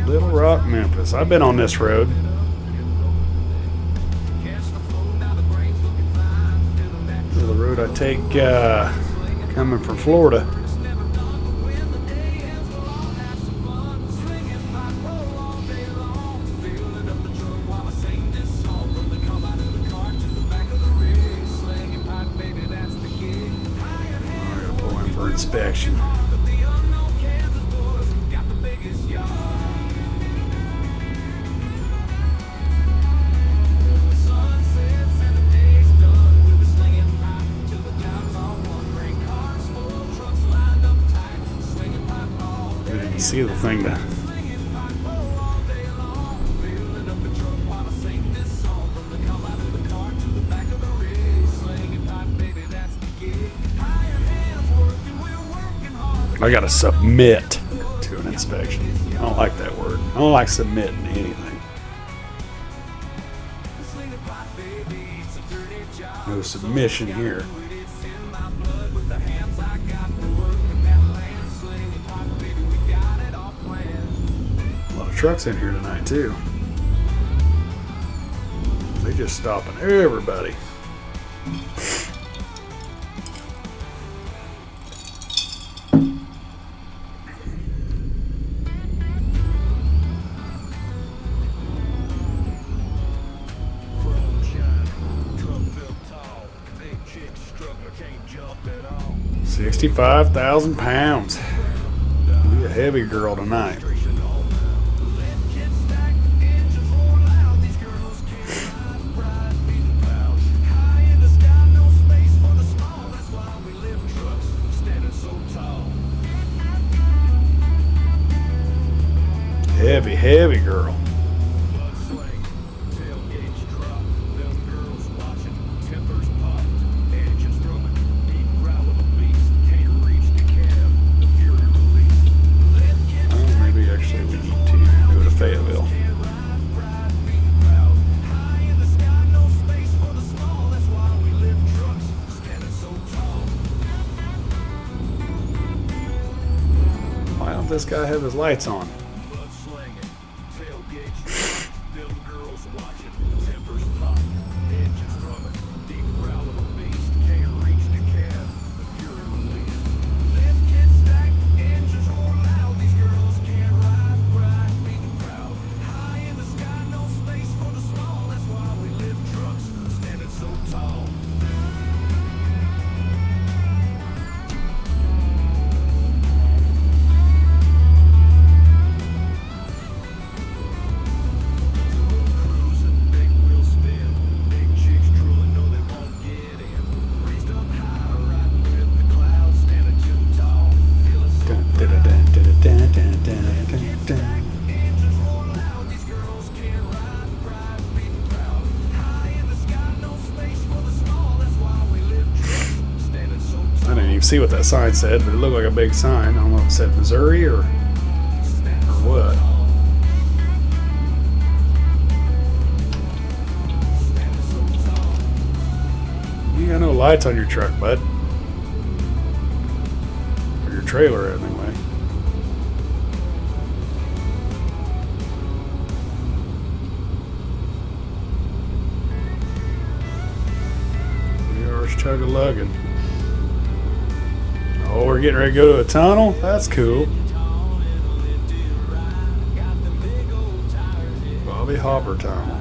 Little Rock, Memphis. I've been on this road. This is the road I take coming from Florida. For inspection. You can see the thing to I gotta submit to an inspection. I don't like that word. I don't like submitting to anything. No submission here. A lot of trucks in here tonight too. They just stopping everybody. £65,000. Be a heavy girl tonight. Heavy, heavy girl. Fayetteville. doesn't this guy have his lights on? Mudslinging, tailgates, them girls watching, tempers pop, engines drumming, deep growl of a beast, can't reach the cab, the fury release. Left kit stack, engines roar loud, these girls can't ride right, beating proud. High in the sky, no space for the small, that's why we lift trucks, standing so tall. Cruising, big wheel spin, big chicks drooling, know they won't get in. Raised up high, riding with the clouds, standing too tall. Feel it so engines roar loud, these girls can't ride right, beating proud. High in the sky, no space for the small, that's why we lift trucks, standing so I tall. didn't even see what that sign said, but it looked like a big sign. I don't know if it said Missouri or what. You got no lights on your truck, bud. Or your trailer, anyway. We are chug-a-lugging. Oh, we're getting ready to go to a tunnel? That's cool. Bobby Hopper Tunnel.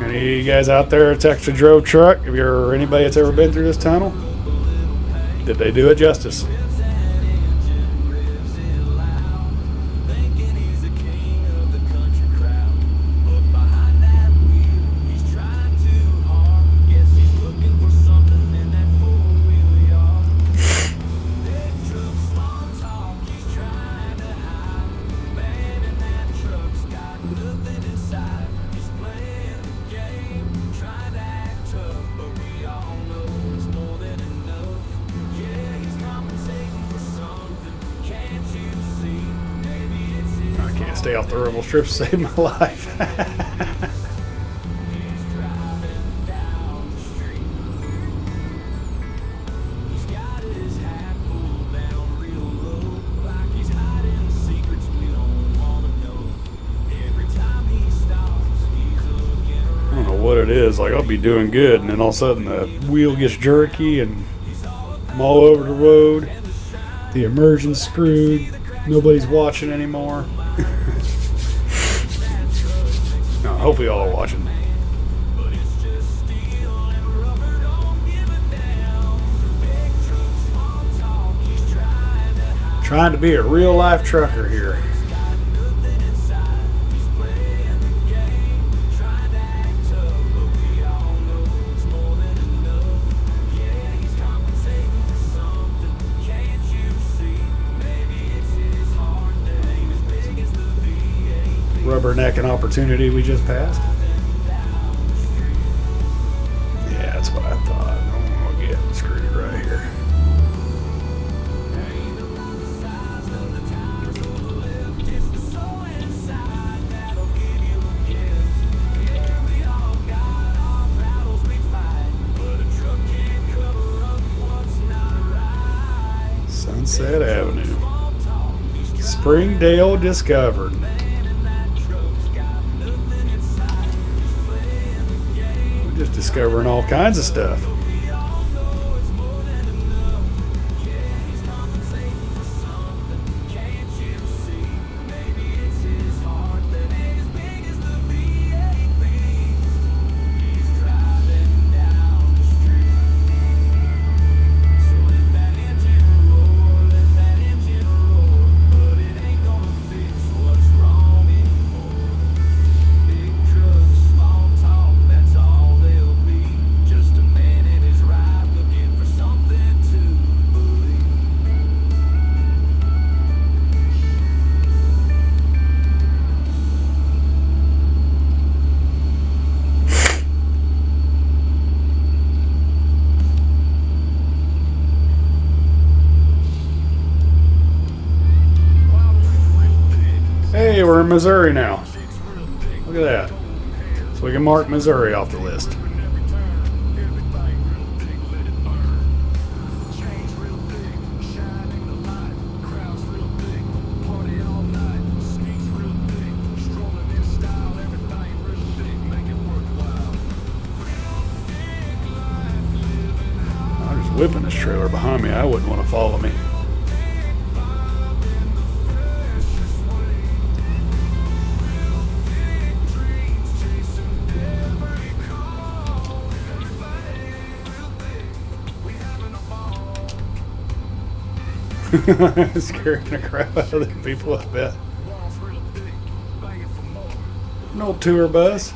Any of you guys out there that's actually drove truck? Have you or anybody that's ever been through this tunnel? Did they do it justice? I can't stay off the rumble strip to save my life. I don't know what it is. Like, I'll be doing good, and then all of a sudden the wheel gets jerky, and I'm all over the road. The immersion's screwed. Nobody's watching anymore. No, hopefully y'all are watching. Trying to be a real life trucker here. Rubbernecking opportunity we just passed. Yeah, that's what I thought. I'm gonna get screwed right here. Sunset Avenue. Springdale discovered. We're just discovering all kinds of stuff. Hey, we're in Missouri now. Look at that. So we can mark Missouri off the list. whipping this trailer behind me. I wouldn't want to follow me. Scaring the crap out of the people, I bet. An old tour bus.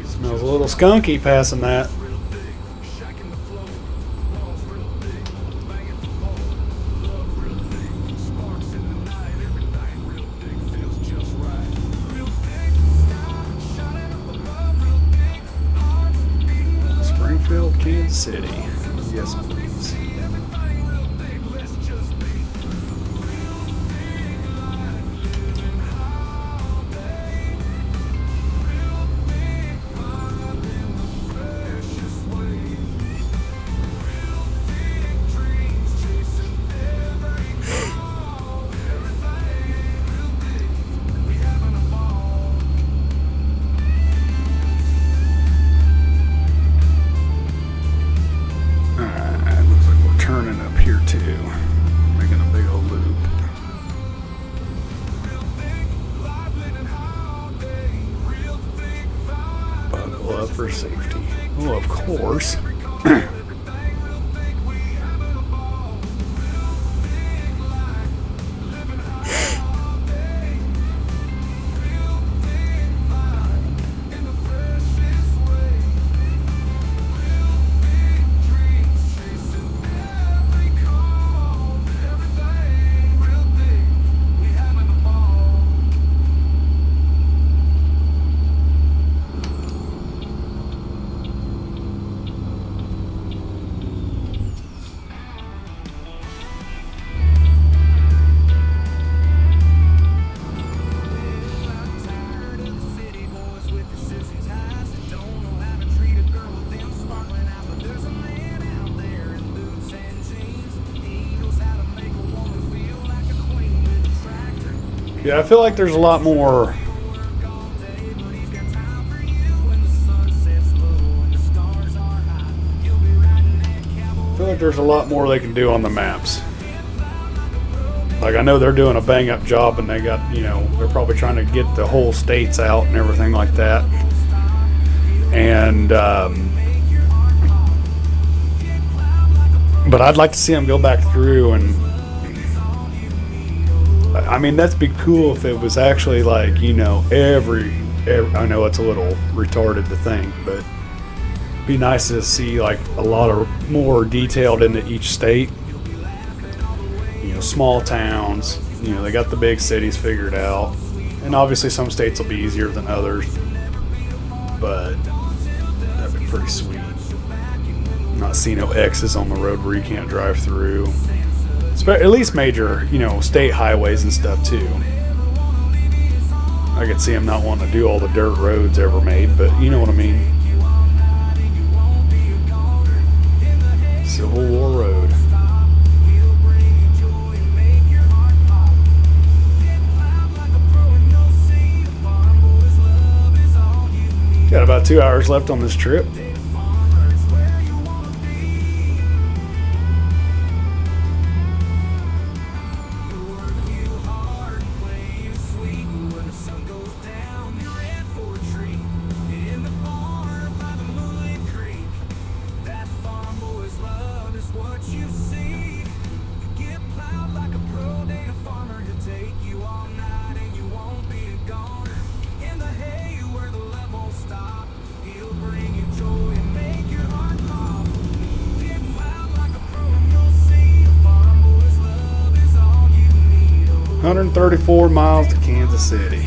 Smells a little skunky passing that. Springfield, Kansas City. Yes, please. Turning up here too, making a big old loop. Buckle up for safety. Oh, of course. Yeah, I feel like there's a lot more. I feel like there's a lot more they can do on the maps. Like, I know they're doing a bang up job, and they got, you know, they're probably trying to get the whole states out and everything like that. And but I'd like to see them go back through and. I mean, that'd be cool if it was actually like, you know, every I know it's a little retarded to think, but it'd be nice to see like a lot of more detailed into each state. You know, small towns, you know, they got the big cities figured out. And obviously some states will be easier than others, but that'd be pretty sweet. Not seeing no X's on the road where you can't drive through. At least major, you know, state highways and stuff too. I could see them not wanting to do all the dirt roads ever made, but you know what I mean. Civil War Road. Got about 2 hours left on this trip. $134 miles to Kansas City.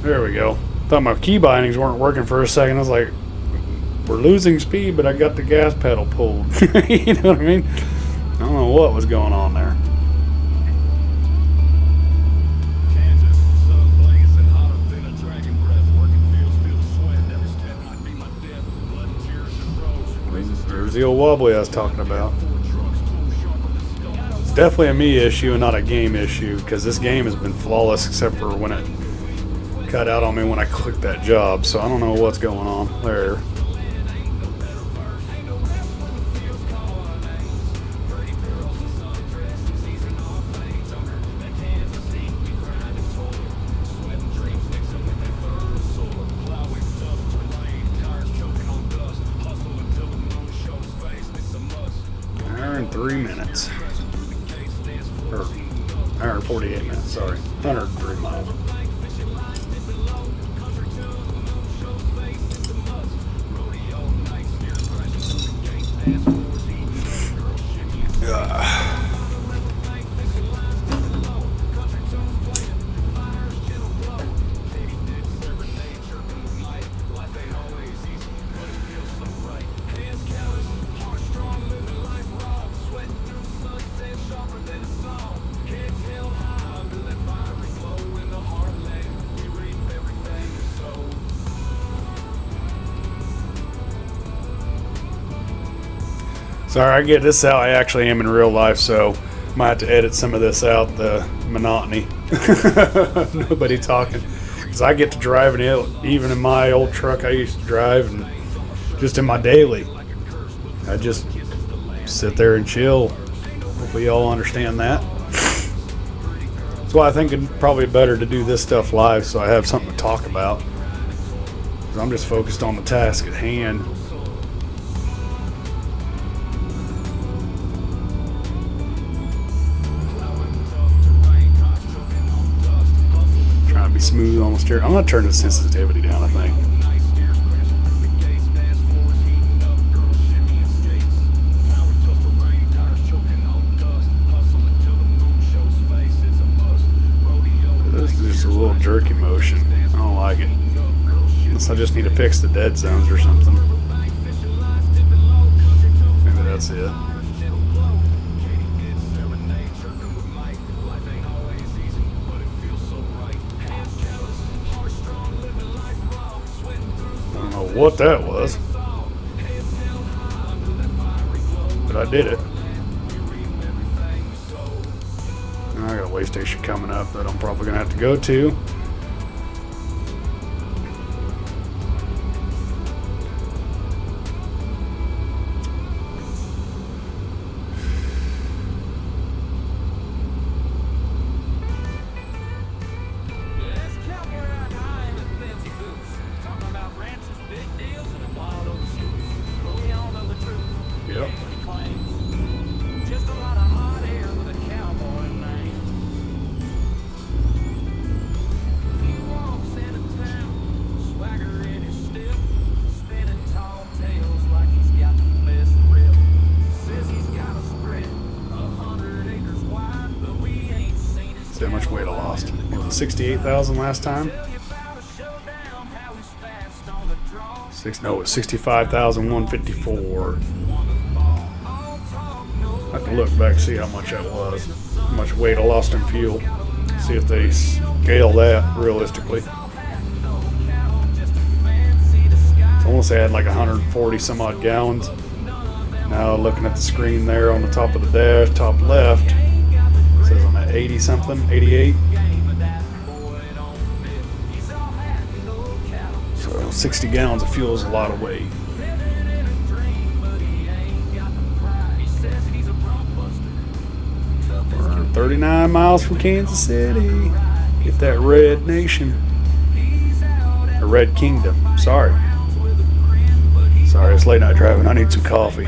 There we go. Thought my key bindings weren't working for a second. I was like, we're losing speed, but I got the gas pedal pulled. You know what I mean? I don't know what was going on there. Kansas, sun blazing hotter than a dragon breath. Working fields, feel the sweat. Every step might be my death. Blood and tears and rose. There's the old wobbly I was talking about. Four trucks, tool sharper than stone. It's definitely a me issue and not a game issue, because this game has been flawless except for when it cut out on me when I clicked that job. So I don't know what's going on there. Hour and 3 minutes. Or hour and 48 minutes, sorry. 103 miles. Sorry, I get this out. I actually am in real life, so might have to edit some of this out, the monotony. Nobody talking. Because I get to driving it, even in my old truck I used to drive, and just in my daily. I just sit there and chill. Hopefully y'all understand that. That's why I think it's probably better to do this stuff live, so I have something to talk about. Because I'm just focused on the task at hand. Trying to be smooth on the steering. I'm going to turn the sensitivity down, I think. This is just a little jerky motion. I don't like it. Unless I just need to fix the dead zones or something. Maybe that's it. I don't know what that was, but I did it. I got a way station coming up that I'm probably gonna have to go to. Yep. Just a lot of hot air with a cowboy name. He walks into town, swagger in his step, spinning tall tales like he's got the best rip. Says he's got a spread 100 acres wide, but we ain't seen it. See how much weight I lost. Was it 68,000 last time? Tell you about a showdown, how he's fast on the draw. No, it was 65,154. I have to look back and see how much that was. How much weight I lost in fuel. See if they scale that realistically. So I want to say I had like 140 some odd gallons. Now looking at the screen there on the top of the dash, top left, it says I'm at 80 something, 88. So 60 gallons of fuel is a lot of weight. We're 39 miles from Kansas City. Get that Red Nation. Or Red Kingdom. Sorry. Sorry, it's late night driving. I need some coffee.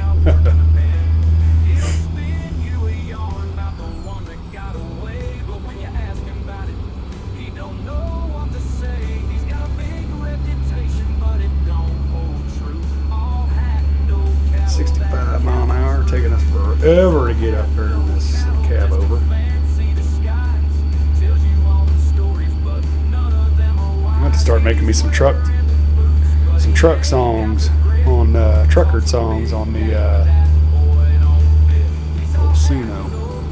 Taking us forever to get up there in this cab over. I'm gonna start making me some truck songs on trucker songs on the Suno.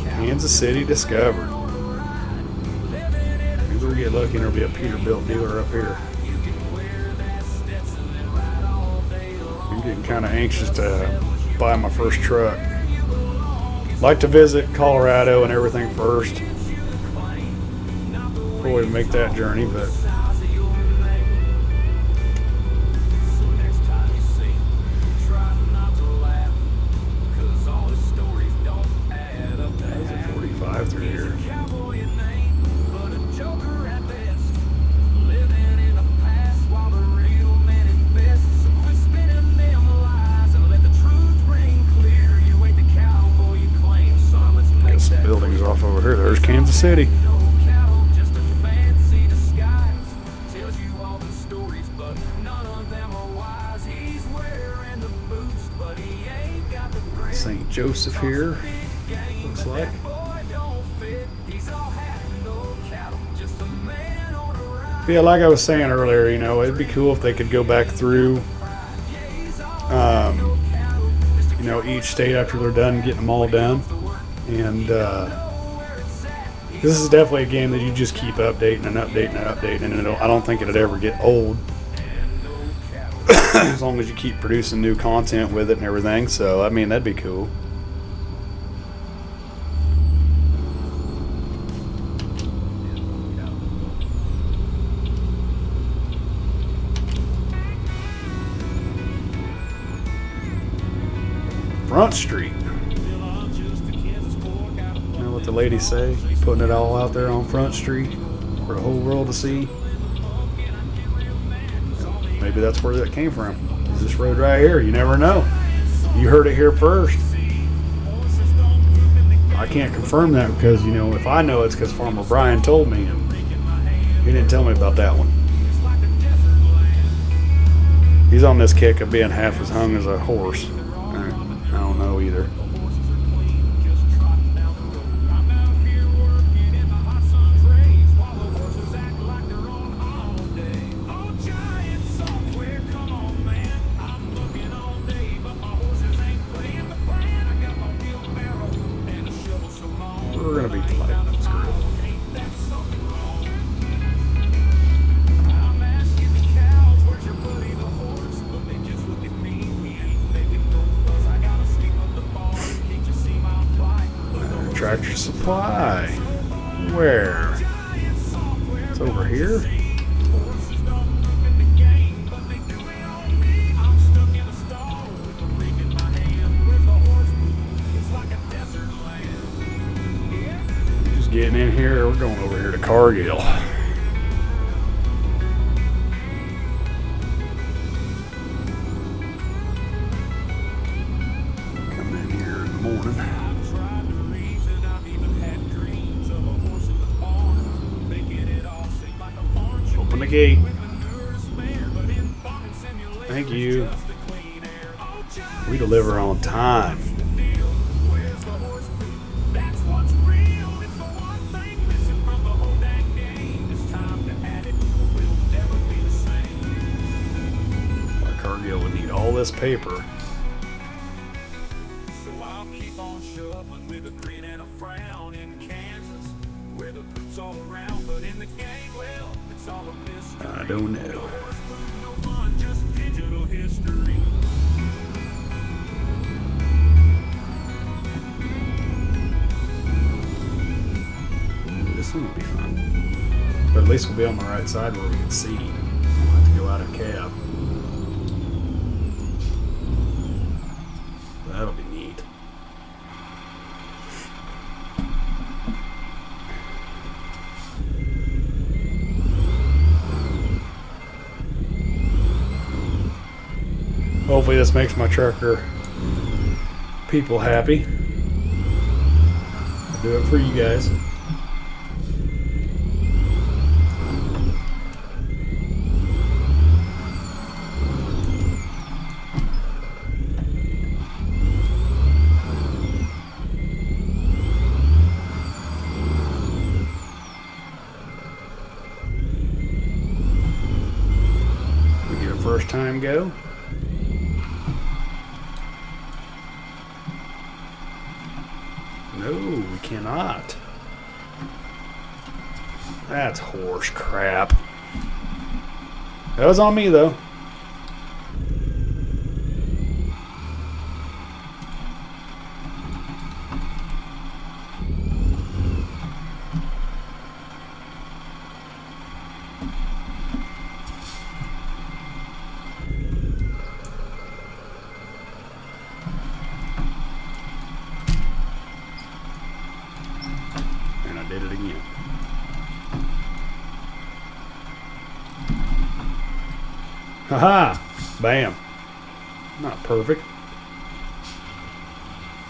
Kansas City discovered. Maybe we'll get lucky and there'll be a Peterbilt dealer up here. I'm getting kind of anxious to buy my first truck. Like to visit Colorado and everything first before we make that journey, but through here. Got some buildings off over here. There's Kansas City. St. Joseph here, looks like. Yeah, like I was saying earlier, you know, it'd be cool if they could go back through, you know, each state after they're done getting them all done. And this is definitely a game that you just keep updating and updating and updating, and I don't think it'd ever get old as long as you keep producing new content with it and everything. So, I mean, that'd be cool. Front Street. You know what the ladies say? Putting it all out there on Front Street for the whole world to see. Maybe that's where that came from. It's this road right here. You never know. You heard it here first. I can't confirm that because, you know, if I know it's because Farmer Brian told me, and he didn't tell me about that one. He's on this kick of being half as hung as a horse. I don't know either. We're gonna be polite. Screw it. Tractor Supply. Where? It's over here. Just getting in here. We're going over here to Cargill. Come in here in the morning. Open the gate. Thank you. We deliver on time. Cargill would need all this paper. So I'll keep on shuffling with a grin and a frown in Kansas, where the boots all around, but in the game, well, it's all a mystery. I don't know. No fun, just digital history. This one will be fun. But at least we'll be on the right side where we can see. We won't have to go out of cab. That'll be neat. Hopefully this makes my trucker people happy. I'll do it for you guys. first time go. No, we cannot. That's horse crap. That was on me, though. And I did it again. Haha! Bam. Not perfect.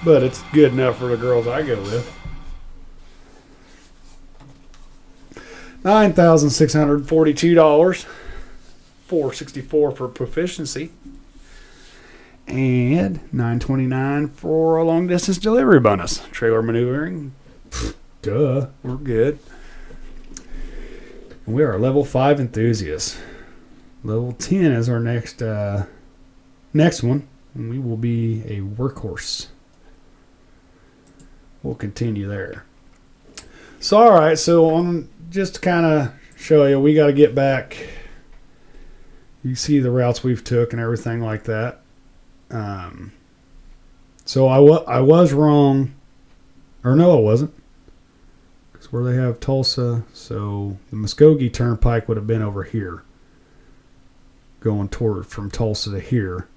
But it's good enough for the girls I go with. $9,642. $464 for proficiency. And $929 for a long distance delivery bonus. Trailer maneuvering. Duh. We're good. And we are level 5 enthusiasts. Level 10 is our next one, and we will be a workhorse. We'll continue there. So, all right. So, on just to kind of show you, we got to get back. You see the routes we've took and everything like that. So I was wrong, or no, I wasn't. Because where they have Tulsa, so the Muskogee Turnpike would have been over here. Going toward from Tulsa to here,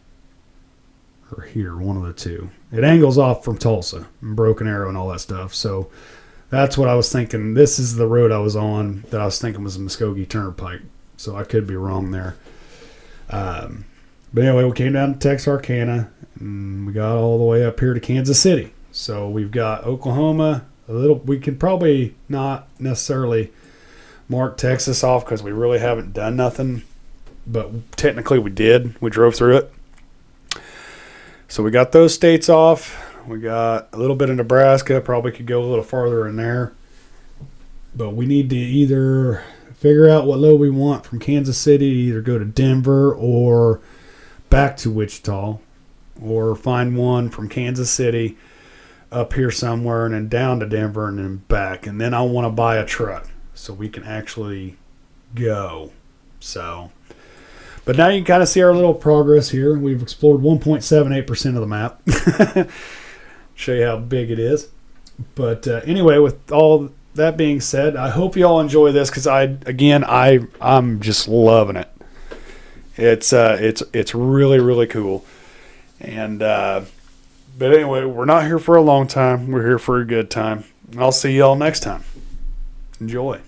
or here, one of the two. It angles off from Tulsa and Broken Arrow and all that stuff. So that's what I was thinking. This is the road I was on that I was thinking was the Muskogee Turnpike. So I could be wrong there. But anyway, we came down to Texarkana and we got all the way up here to Kansas City. So we've got Oklahoma. We could probably not necessarily mark Texas off because we really haven't done nothing. But technically we did. We drove through it. So we got those states off. We got a little bit of Nebraska. Probably could go a little farther in there. But we need to either figure out what load we want from Kansas City, either go to Denver or back to Wichita, or find one from Kansas City up here somewhere and then down to Denver and then back. And then I want to buy a truck so we can actually go. So... But now you can kind of see our little progress here. We've explored 1.78% of the map. Show you how big it is. But anyway, with all that being said, I hope you all enjoy this because I'm just loving it. It's really, really cool. And but anyway, we're not here for a long time. We're here for a good time. I'll see you all next time. Enjoy.